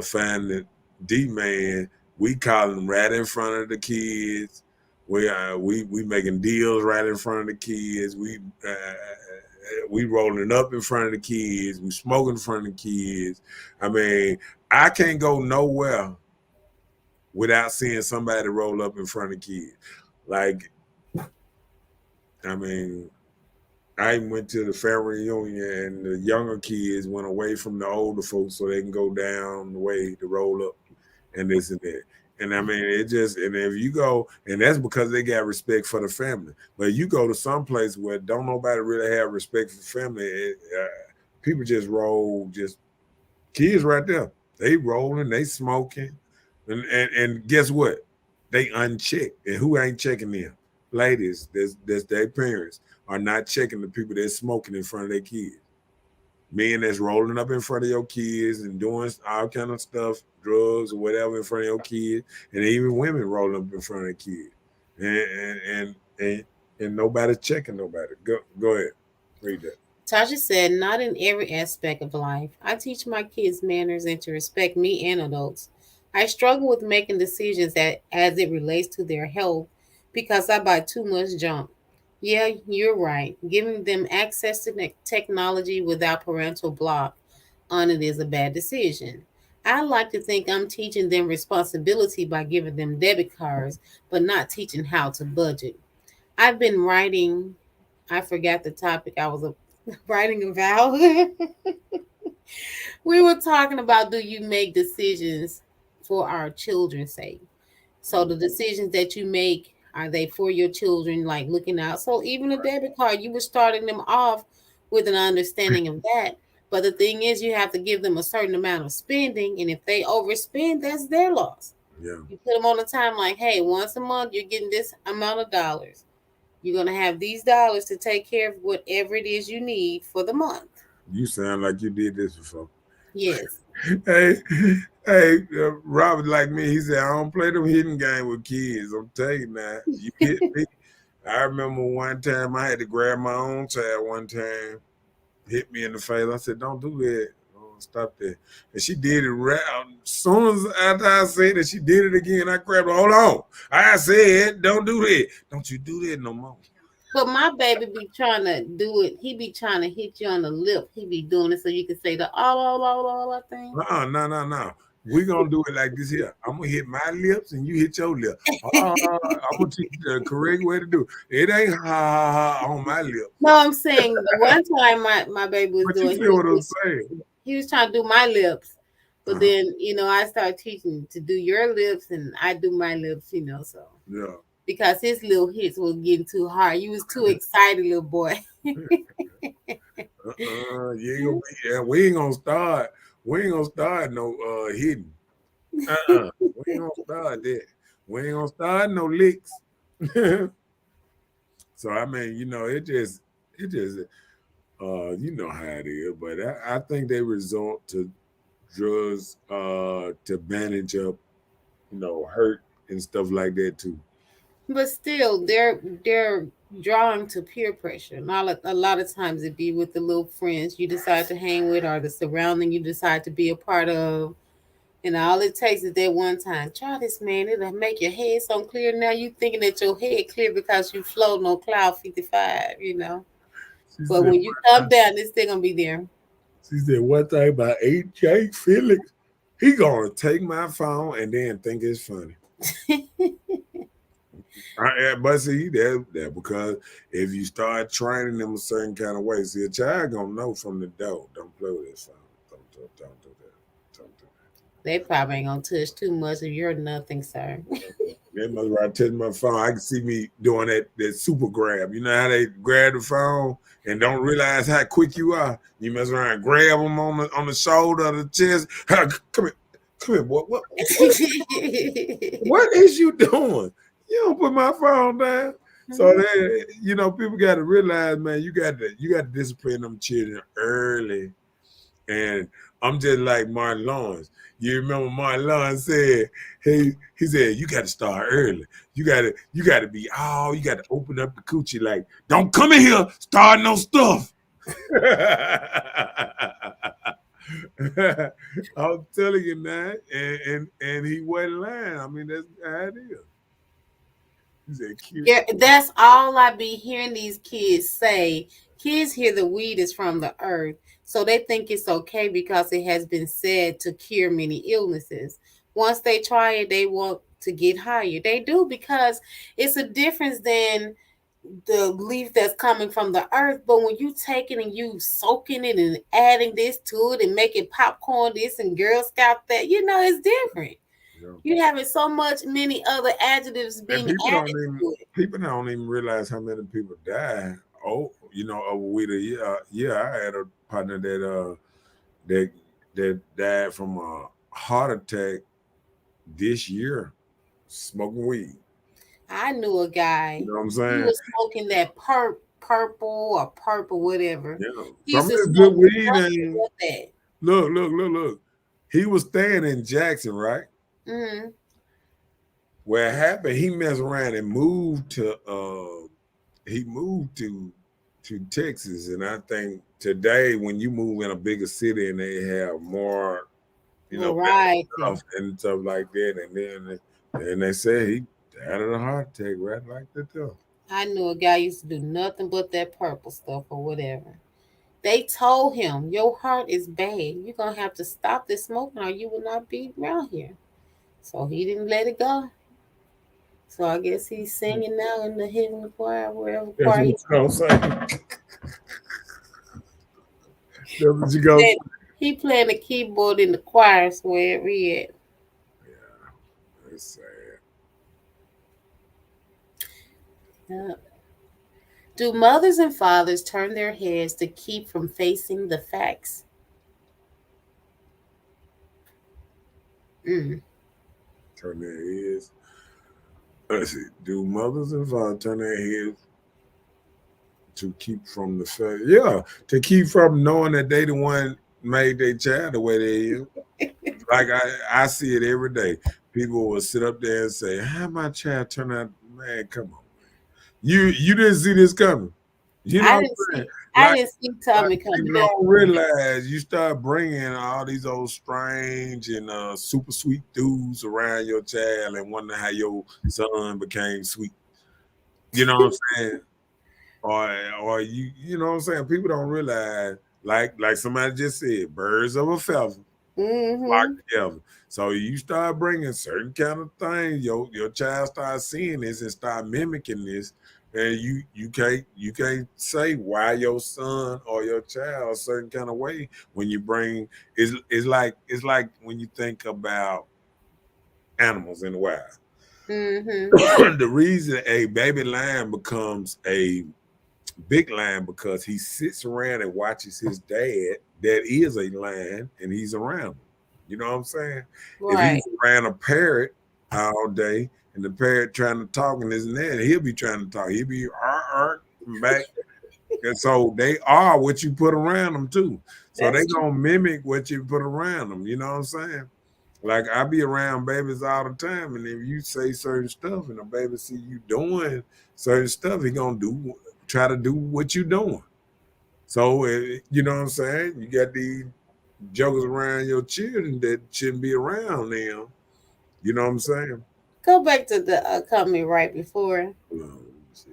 find the D man. We calling them right in front of the kids. We making deals right in front of the kids. We rolling up in front of the kids. We smoking in front of the kids. I mean, I can't go nowhere without seeing somebody roll up in front of kids. Like, I mean, I went to the family reunion and the younger kids went away from the older folks so they can go down the way to roll up and this and that. And I mean, and if you go, and that's because they got respect for the family. But you go to some place where don't nobody really have respect for family, people just roll, just kids right there. They rolling, they smoking. And guess what? They unchecked. And who ain't checking them? Ladies, that's their parents are not checking the people that's smoking in front of their kids. Men that's rolling up in front of your kids and doing all kind of stuff, drugs or whatever in front of your kids, and even women rolling up in front of their kids. And nobody's checking nobody. Go ahead. Read that. Tasha said, not in every aspect of life. I teach my kids manners and to respect me and adults. I struggle with making decisions that as it relates to their health because I buy too much junk. Yeah, you're right. Giving them access to technology without parental block. on it is a bad decision. I like to think I'm teaching them responsibility by giving them debit cards, but not teaching how to budget. I've been writing, I forgot the topic I was writing about. We were talking about, do you make decisions for our children's sake? So the decisions that you make, are they for your children, like looking out? So even a debit card, you were starting them off with an understanding of that. But the thing is, you have to give them a certain amount of spending, and if they overspend, that's their loss. Yeah. You put them on a time like, hey, once a month you're getting this amount of dollars. You're gonna have these dollars to take care of whatever it is you need for the month. You sound like you did this before. Yes. Hey, hey, Robert, like me, he said, I don't play them hidden game with kids. I'm telling you now, you hit me. I remember one time I had to grab my own child one time, hit me in the face. I said, don't do that. Oh, stop that. And she did it right. As soon as after I said that, she did it again. I grabbed her. Hold on. I said, don't do that. Don't you do that no more. But my baby be trying to do it. He be trying to hit you on the lip. He be doing it so you can say the oh thing. No, no, no. We're going to do it like this here. I'm going to hit my lips and you hit your lip. I'm going to teach you the correct way to do it. It ain't ha ha ha on my lips. No, I'm saying the one time my baby was But you doing, feel what I'm saying. he was trying to do my lips. But then, I started teaching to do your lips and I do my lips, so. Yeah. Because his little hits was getting too hard. You was too excited, little boy. You ain't gonna be, yeah, we ain't gonna start. We ain't gonna start no hidden. We ain't gonna start that. We ain't gonna start no licks. So I mean, it just you know how it is. But I think they resort to drugs to manage up, hurt and stuff like that too. But still, they're drawn to peer pressure. Not a lot of times it be with the little friends you decide to hang with or the surrounding you decide to be a part of. And all it takes is that one time. Try this, man. It'll make your head so clear. Now you thinking that your head clear because you floating on cloud 55. She But said, when you come down, it's still gonna be there. she said, one thing about Jake Felix, he gonna take my phone and then think it's funny. But see, that because if you start training them a certain kind of way, see, a child gonna know from the door. Don't play with this phone. Don't do that. Don't do They probably ain't gonna touch too much if you're nothing, sir. that. They must right touching my phone. I can see me doing that super grab. You know how they grab the phone and don't realize how quick you are. You mess around and grab them on the shoulder, the chest. Come here, boy. What is you doing? You don't put my phone down. So then, people got to realize, man, you got to discipline them children early. And I'm just like Martin Lawrence. You remember Martin Lawrence said he said you got to start early. You got to be you got to open up the coochie like don't come in here start no stuff. I'm telling you now, and he wasn't lying. I mean that's how it is. He said cute. Yeah, that's all I be hearing these kids say. Kids hear the weed is from the earth, so they think it's okay because it has been said to cure many illnesses. Once they try it, they want to get higher. They do because it's a difference than the leaf that's coming from the earth. But when you take it and you soaking it and adding this to it and making popcorn this and Girl Scout that, it's different. Yeah. You having so many other adjectives And being added to it. people don't even realize how many people die. Oh, over weed a year. Yeah, I had a partner that died from a heart attack this year, smoking weed. I knew a guy. You know what I'm He saying? was smoking that purple whatever. Yeah. He Some used of to this smoke good weed nothing and but that. look. He was staying in Jackson, right? Mm-hmm. Where it happened, he messed around and moved to Texas. And I think today when you move in a bigger city and they have more, better Variety. stuff like that, and they said he died of a heart attack right like that though. I knew a guy used to do nothing but that purple stuff or whatever. They told him, your heart is bad. You're going to have to stop this smoking or you will not be around here. So he didn't let it go. So I guess he's singing now in the heavenly choir, wherever That's choir what he's you gonna say. That's what you gonna say. playing. He playing the keyboard in the choirs wherever he at. Yeah, that's sad. Yeah. Do mothers and fathers turn their heads to keep from facing the facts? Mm. Turn their heads. Let's see. Do mothers and fathers turn their heads to keep from the fact? Yeah, to keep from knowing that they the one made their child the way they is. Like I see it every day. People will sit up there and say, "How my child turn out?" Man, come on. You didn't see this coming. You know I what didn't I'm saying? see I Like, didn't see like Tommy coming people down. don't realize you start bringing all these old strange and super sweet dudes around your child and wonder how your son became sweet. You know what I'm saying? Or you know what I'm saying? People don't realize like somebody just said, birds of a feather flock Mm-hmm. together. So you start bringing certain kind of things, your child starts seeing this and start mimicking this, and you can't say why your son or your child a certain kind of way when you bring it's like when you think about animals in the wild. Mm-hmm. The reason a baby lion becomes a big lion because he sits around and watches his dad that is a lion and he's around him. You know what I'm saying? If Right. he's around a parrot all day and the parrot trying to talk and this and that, he'll be trying to talk. He'll be back. And so they are what you put around them too. So they That's true. gonna mimic what you put around them. You know what I'm saying? Like I be around babies all the time, and if you say certain stuff and a baby see you doing certain stuff, he gonna try to do what you doing. So you know what I'm saying? You got these jokers around your children that shouldn't be around them. You know what I'm saying? Go back to the comment right before. Let me see.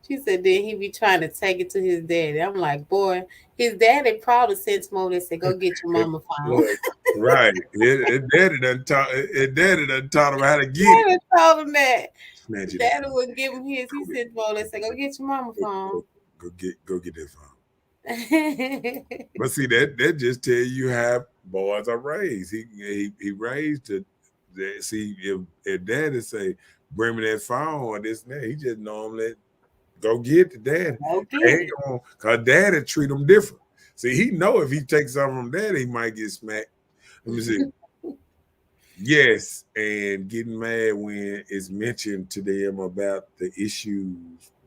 She said then he be trying to take it to his daddy. I'm like, boy, his daddy probably sent him over and said, go get your mama phone. Look, right. Daddy done taught him how to get it. Daddy told him that. Snatch it that Daddy phone. wouldn't give him his. He Go, sent him over and said, go get your mama go, phone. go, go get that phone. But see that just tell you how boys are raised. He raised see if daddy say bring me that phone or this and that, he just normally go get the daddy. Go get Ain't it. gonna, cause daddy treat him different. See, he know if he takes something from daddy, he might get smacked. Let me see. Yes, and getting mad when it's mentioned to them about the issues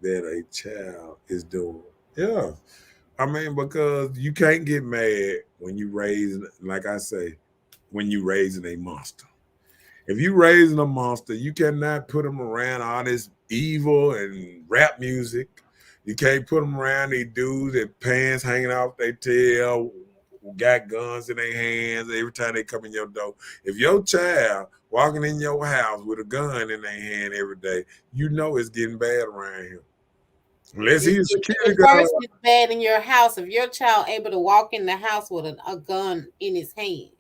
that a child is doing. Yeah. I mean, because you can't get mad when you raise, like I say, when you raising a monster. If you raising a monster, you cannot put them around all this evil and rap music. You can't put them around these dudes that pants hanging off their tail, who got guns in their hands every time they come in your door. If your child walking in your house with a gun in their hand every day, you know it's getting bad around here. Unless It's he's a getting security guard. worse and it's bad in your house if your child able to walk in the house with a gun in his hand.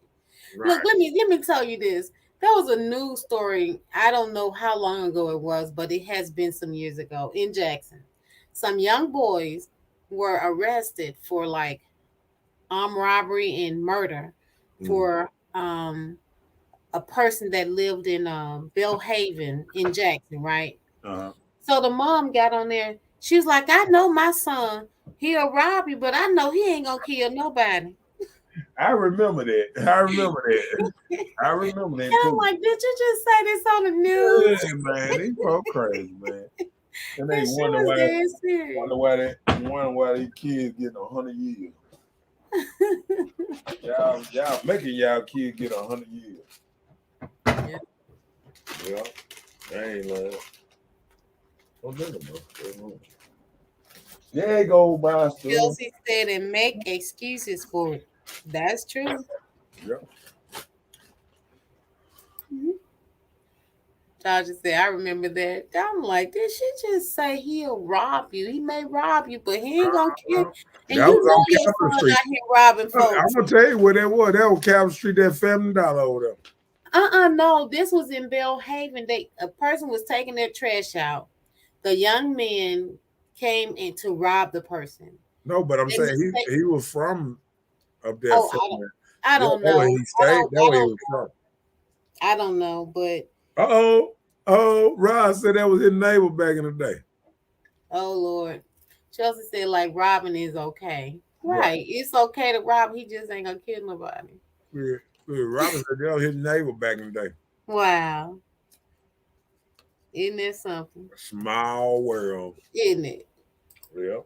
Look, Right. let me tell you this. There was a news story. I don't know how long ago it was, but it has been some years ago in Jackson. Some young boys were arrested for like armed robbery and murder Mm. for a person that lived in Bellhaven in Jackson, right? Uh-huh. So the mom got on there. She was like, I know my son. He'll rob you, but I know he ain't gonna kill nobody. I remember that. I remember that. I remember And that I'm too. like, did you just say this on the news? Yeah, man, these folk crazy, man. And they That shit was dead serious. wonder why these kids getting 100 years. Y'all making y'all kids get 100 years. Yeah. Yeah, I ain't lying. Don't think about it. There you go, master. Chelsea said, and make excuses for it. That's true. Yeah. Mhm. Tasha said, I remember that. I'm like, did she just say he'll rob you? He may rob you, but he ain't gonna kill. Uh, And that was you know on your Capitol son Street. out here robbing I'm folks. gonna tell you where that was. That was Capitol Street, that $50 over there. No, this was in Belhaven. A person was taking their trash out. The young man came in to rob the person. No, but I'm And saying he was from up there oh, somewhere. I Yeah, don't that way know. he stayed. That way he was from. I don't know, but Oh, Rod said that was his neighbor back in the day. oh Lord. Chelsea said like robbing is okay. Right. Right. It's okay to rob, he just ain't gonna kill nobody. Yeah. Robin said that was his neighbor back in the day. Wow. Isn't that something? Small world. Isn't it? Yeah.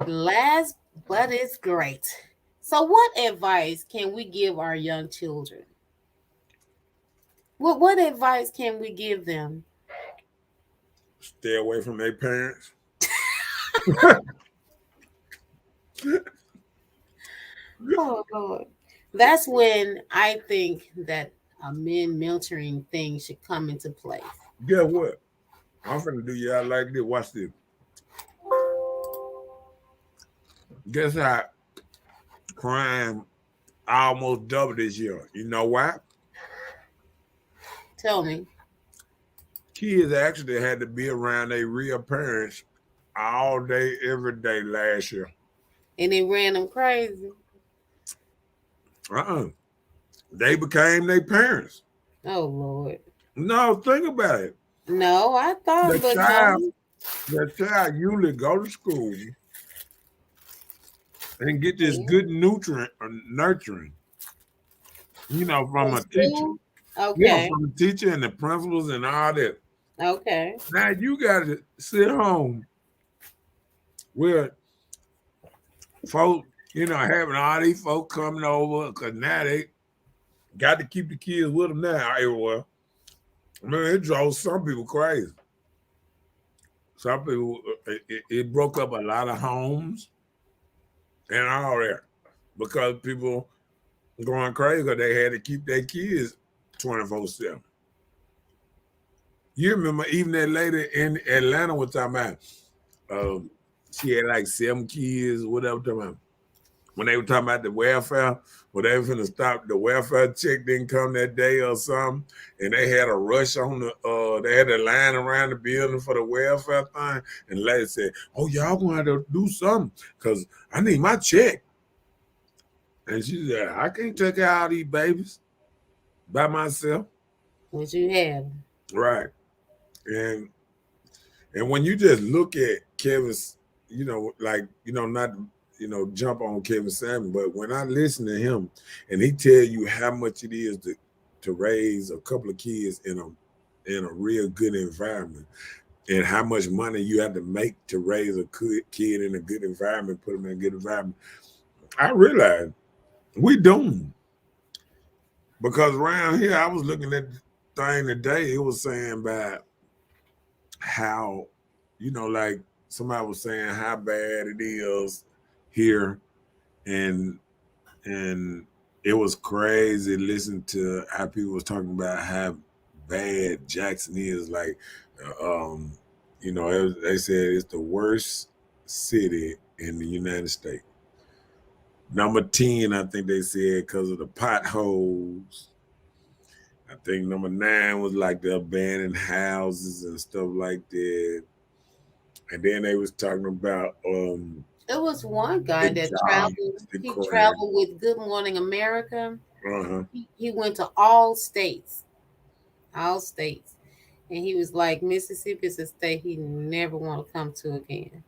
Last but it's great. So what advice can we give our young children? What advice can we give them? Stay away from their parents. Oh Lord. That's when I think that a men mentoring thing should come into place. Guess what? I'm finna do y'all like this. Watch this. Guess how crime almost doubled this year. You know why? Tell me. Kids actually had to be around their real parents all day, every day last year. And it ran them crazy. Uh-uh. They became their parents. Oh Lord. No, think about it. No, I thought, The but child, no. the child usually go to school and get this Yeah. good nutrient or nurturing, from From a teacher. school? Yeah, Okay. from the teacher and the principals and all that. Okay. Now you got to sit home with folks, having all these folks coming over because now they got to keep the kids with them now everywhere. Man, it drove some people crazy. Some people, it broke up a lot of homes and all that because people going crazy because they had to keep their kids 24/7. You remember even that lady in Atlanta was talking about, um, she had like 7 kids, whatever, talking about. When they were talking about the welfare, when they were going to stop, the welfare check didn't come that day or something, and they had a rush on they had a line around the building for the welfare thing, and the lady said, "Oh, y'all gonna have to do something, because I need my check." And she said, "I can't take out all these babies by myself." What you have? Right. And when you just look at Kevin's, not jump on Kevin Samuel, but when I listen to him and he tell you how much it is to raise a couple of kids in a real good environment, and how much money you have to make to raise a kid in a good environment, put them in a good environment, I realize we doomed. Because around here, I was looking at the thing today, it was saying about how, like somebody was saying how bad it is here, and and it was crazy listening to how people was talking about how bad Jackson is. Like, they said it's the worst city in the United States. Number 10, I think they said, because of the potholes. I think number 9 was like the abandoned houses and stuff like that. And then they was talking about There was one the guy that jobs, traveled. the He crime. traveled with Good Morning America. Uh-huh. He went to all states, all states, and he was like, Mississippi is a state he never want to come to again.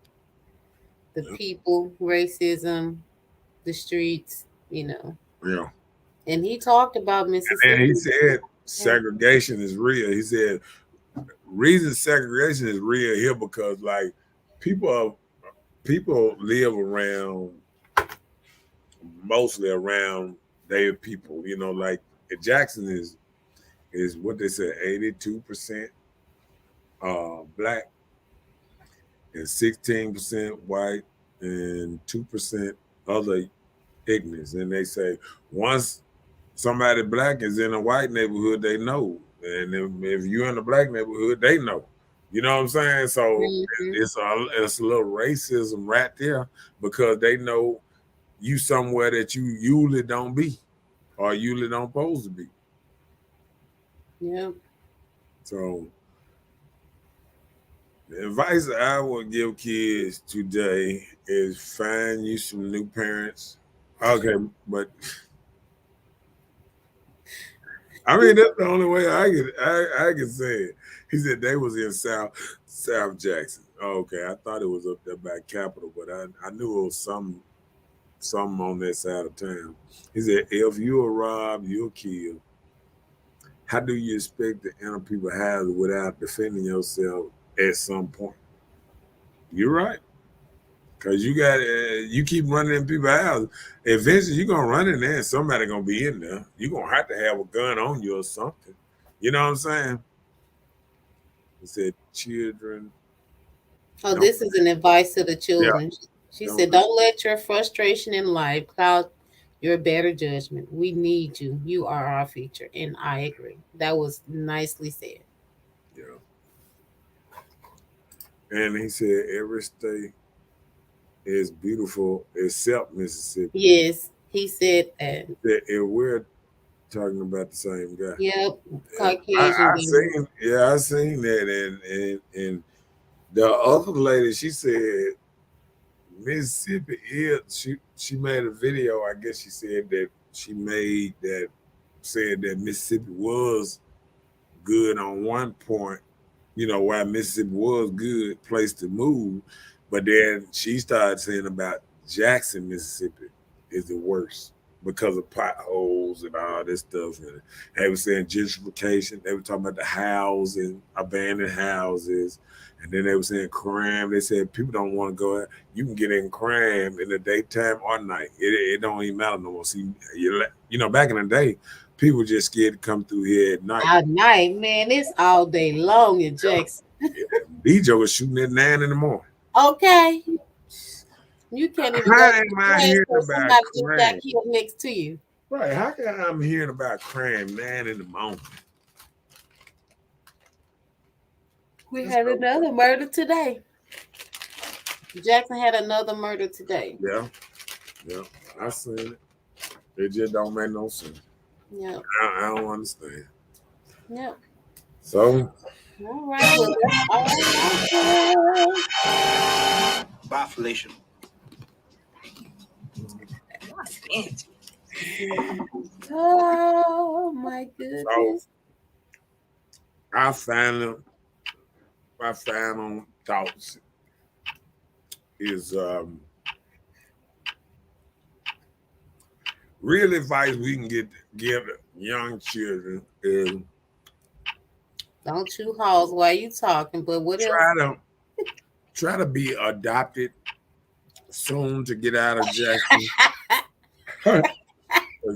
The people, racism, the streets, you know. Yeah. And he talked about And he Mississippi. said segregation is real. He said reason segregation is real here because like people people live around mostly around their people. Like Jackson is what they said 82% black and 16% white and 2% other ignorance. And they say once somebody black is in a white neighborhood, they know. And if you're in a black neighborhood, they know. You know what I'm saying? So Mm-hmm. it's a little racism right there because they know you somewhere that you usually don't be or usually don't supposed to be. Yep. So the advice I would give kids today is find you some new parents. Okay, but I mean that's the only way I can say it. He said they was in South Jackson. Oh, okay, I thought it was up there by Capitol, but I knew it was some on that side of town. He said if you're robbed, you'll kill. How do you expect to enter people's houses without defending yourself at some point? You're right. Cause you keep running in people's houses. Eventually, you're gonna run in there, and somebody gonna be in there. You're gonna have to have a gun on you or something. You know what I'm saying? He said, "Children, Oh, don't this is an advice to the yeah, children. She don't said, "Don't let your frustration in life cloud your better judgment. We need you. You are our future." And I agree. That was nicely said. yeah." And he said, "Every state is beautiful except Mississippi." Yes, he said that. And we're talking about the same guy. Yep, Yeah, I, Caucasian I demon. seen, I seen that, and the other lady, she said Mississippi is. She made a video. I guess she said that she made that said that Mississippi was good on one point. You know why Mississippi was good place to move, but then she started saying about Jackson, Mississippi, is the worst because of potholes and all this stuff. And they were saying gentrification. They were talking about the housing, abandoned houses, and then they were saying crime. They said people don't want to go out. You can get in crime in the daytime or night. It don't even matter no more. See, back in the day, people just scared to come through here at night. At night, man, it's all day long in Jackson. DJ was shooting at 9 in the morning. Okay, you can't even go How to am the I gas hearing station. about Somebody just got crime? killed next to you. Right. How can I'm hearing about crime 9 in the morning? We That's had so another murder today. Jackson had another murder today. yeah, yeah. I seen it. It just don't make no sense. Yep, I don't understand. yep. So All right, well, that's all. Bye, Felicia. Oh my so goodness. I final my final thoughts is real advice we can give young children is Don't chew halls while you talking, but what else? try to be adopted soon to get out of Jackson.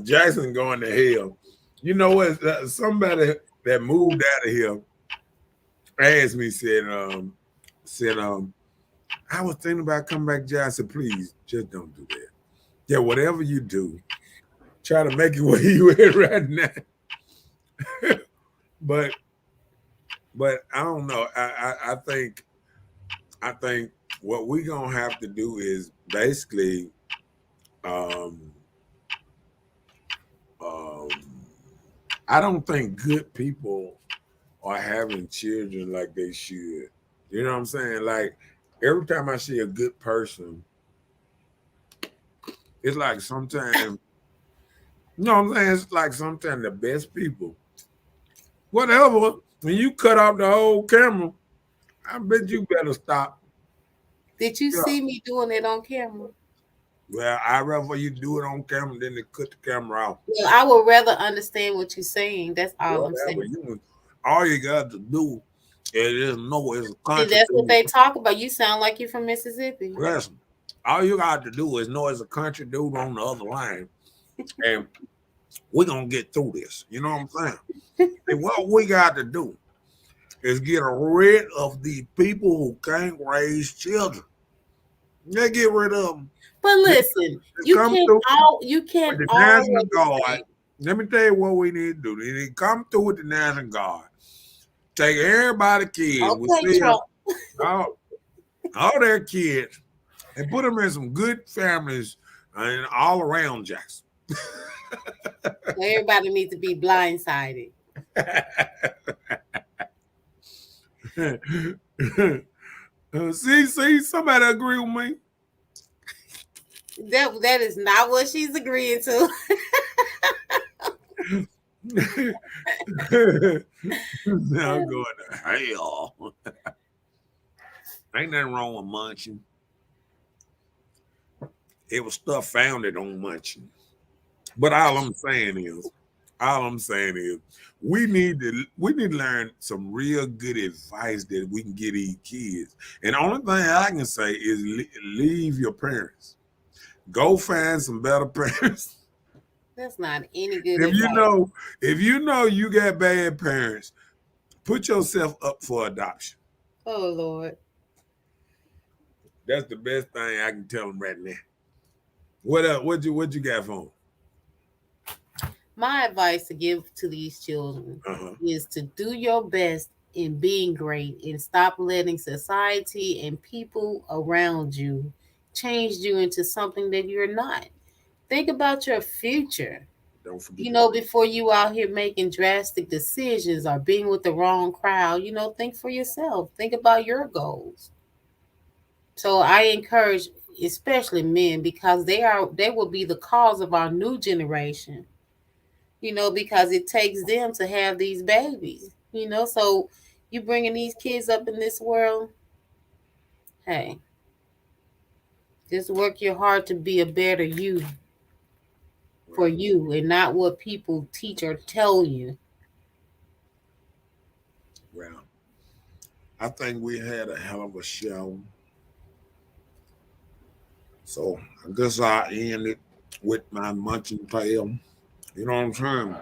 Jackson going to hell. You know what? Somebody that moved out of here asked me, said, I was thinking about coming back to Jackson. I said, please, just don't do that. Yeah, whatever you do, try to make it where you at right now. but I don't know. I think what we gonna have to do is basically um, um, I don't think good people are having children like they should. You know what I'm saying? Like every time I see a good person, it's like sometimes, you know what I'm saying? It's like sometimes the best people, whatever, when you cut off the whole camera, I bet you better stop. Did you Yeah. see me doing it on camera? Well, I'd rather you do it on camera than to cut the camera off. Well, I would rather understand what you're saying. That's all I'm Whatever. saying. All you got to do is just know it's a See, country that's what dude. they talk about. You sound like you're from Mississippi. Listen, all you got to do is know it's a country dude on the other line, and we're gonna get through this. You know what I'm saying? And what we got to do is get rid of the people who can't raise children. They get rid of them. But They, listen, they come through you with can't the always national guard. say. Let me tell you what we need to do. We need to come through with the National Guard. Take everybody kids. We Okay, see Trump. all their kids and put them in some good families and all around Jackson. Everybody needs to be blindsided. See, somebody agree with me. That is not what she's agreeing to. Now I'm going to hell. Ain't nothing wrong with munching. It was stuff founded on munching. But all I'm saying is, we need to learn some real good advice that we can get these kids. And the only thing I can say is leave your parents. Go find some better parents. That's not any good If advice. you know you got bad parents, put yourself up for adoption. Oh Lord. That's the best thing I can tell them right now. What else? What you got for them? My advice to give to these children is to do your best in being great and stop letting society and people around you change you into something that you're not. Think about your future. Don't forget. Before you out here making drastic decisions or being with the wrong crowd, think for yourself. Think about your goals. So I encourage especially men because they will be the cause of our new generation. Because it takes them to have these babies. So you bringing these kids up in this world, hey, just work your heart to be a better you for you and not what people teach or tell you. Well, I think we had a hell of a show. So I guess I'll end it with my munching tale. You know what I'm saying?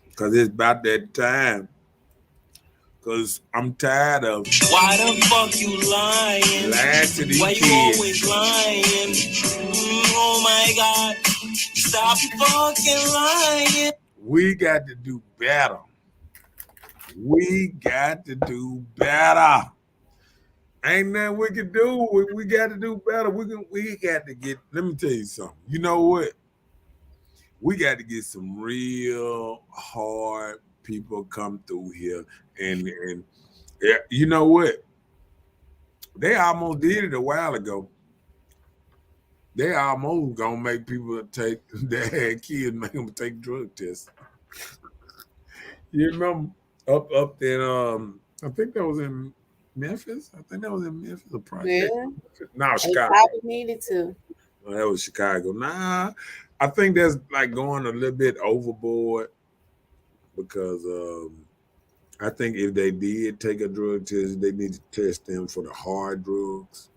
Because it's about that time. Because I'm tired of why the fuck you lying? lying to these Why kids. you always lying? Oh my God. Stop fucking lying. We got to do better. We got to do better. Ain't nothing we can do. We got to do better. We got to get. Let me tell you something. You know what? We got to get some real hard people come through here, and yeah, you know what? They almost did it a while ago. They almost gonna make people take their kids, make them take drug tests. You remember up in I think that was in Memphis. I think that was in Memphis. A project. Yeah, No, they Chicago. probably needed to. Well, that was Chicago. Nah, I think that's like going a little bit overboard because I think if they did take a drug test, they need to test them for the hard drugs.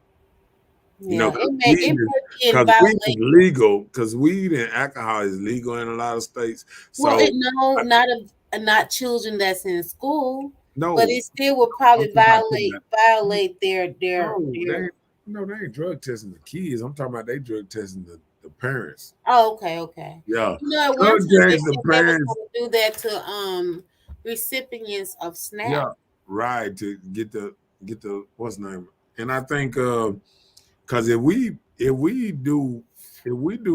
You know, Yeah, it may be in because weed is violation. legal. Because weed and alcohol is legal in a lot of states. Well, So not children that's in school, no, but it still would I'm probably talking about putting violate their they ain't drug testing the kids. I'm talking about they drug testing the parents. Oh, okay. Yeah, At one drug time they test the said they was parents. going to do that to recipients of SNAP. Yeah, right. To get the what's the name? And I think because if we do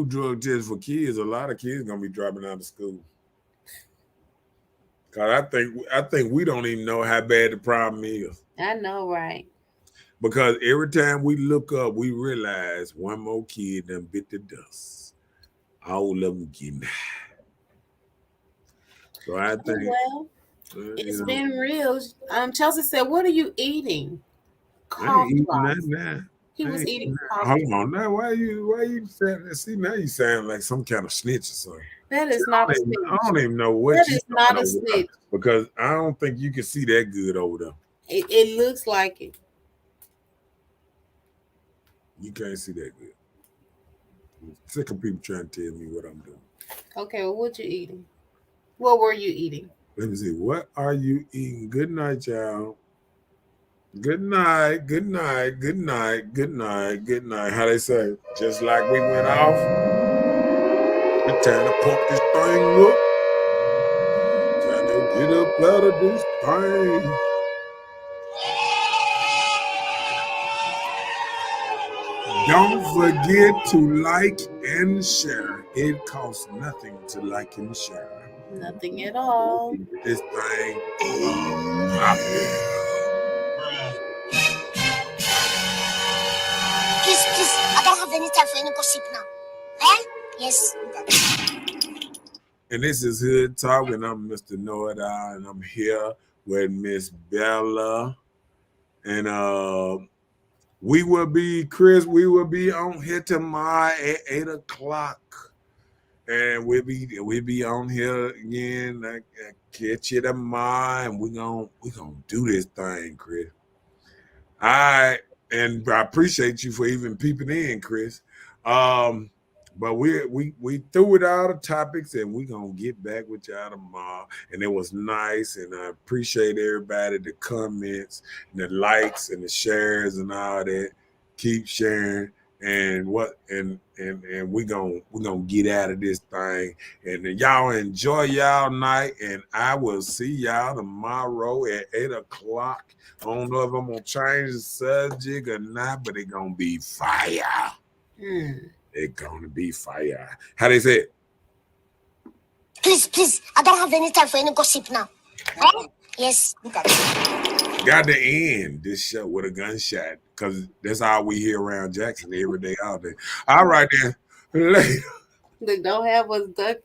drug tests for kids, a lot of kids gonna be dropping out of school. Cause I think we don't even know how bad the problem is. I know, right? Because every time we look up, we realize one more kid done bit the dust. All of them getting high. So I think It's been real. Chelsea said, "What are you eating?" I ain't eating Cough. nothing now. He was eating cough. Hold on now. Why you saying? See, now you sound like some kind of snitch or something. That is not a snitch. I don't even know what That you is not a over there, snitch. because I don't think you can see that good over there. It looks like it. You can't see that good. I'm sick of people trying to tell me what I'm doing. Okay, well, what you eating? What were you eating? Let me see. What are you eating? Good night, y'all. Good night. Good night. Good night. Good night. Good night. How they say? Just like we went off. Trying to pump this thing up. Trying to get up out of this thing. Don't forget to like and share. It costs nothing to like and share. Nothing at all. This thing. Popping. Please, please, I don't have any time for any gossip now. Eh? Yes. And this is Hood Talk, and I'm Mr. Know-It-All, and I'm here with Miss Bella. And we will be on here tomorrow at 8 o'clock. And we'll be on here again. I catch you tomorrow, and we're gonna do this thing, Chris. All right, and I appreciate you for even peeping in, Chris. But we threw with all the topics, and we're gonna get back with y'all tomorrow. And it was nice, and I appreciate everybody, the comments, and the likes, and the shares, and all that. Keep sharing, and we're gonna get out of this thing. And y'all enjoy y'all night, and I will see y'all tomorrow at 8 o'clock. I don't know if I'm gonna change the subject or not, but it's gonna be fire. It's gonna be fire. How they say it? Please, please, I don't have any time for any gossip now. Eh? Yes. Got to end this show with a gunshot, because that's how we hear around Jackson every day out there. All right then. Later. They don't have us ducking.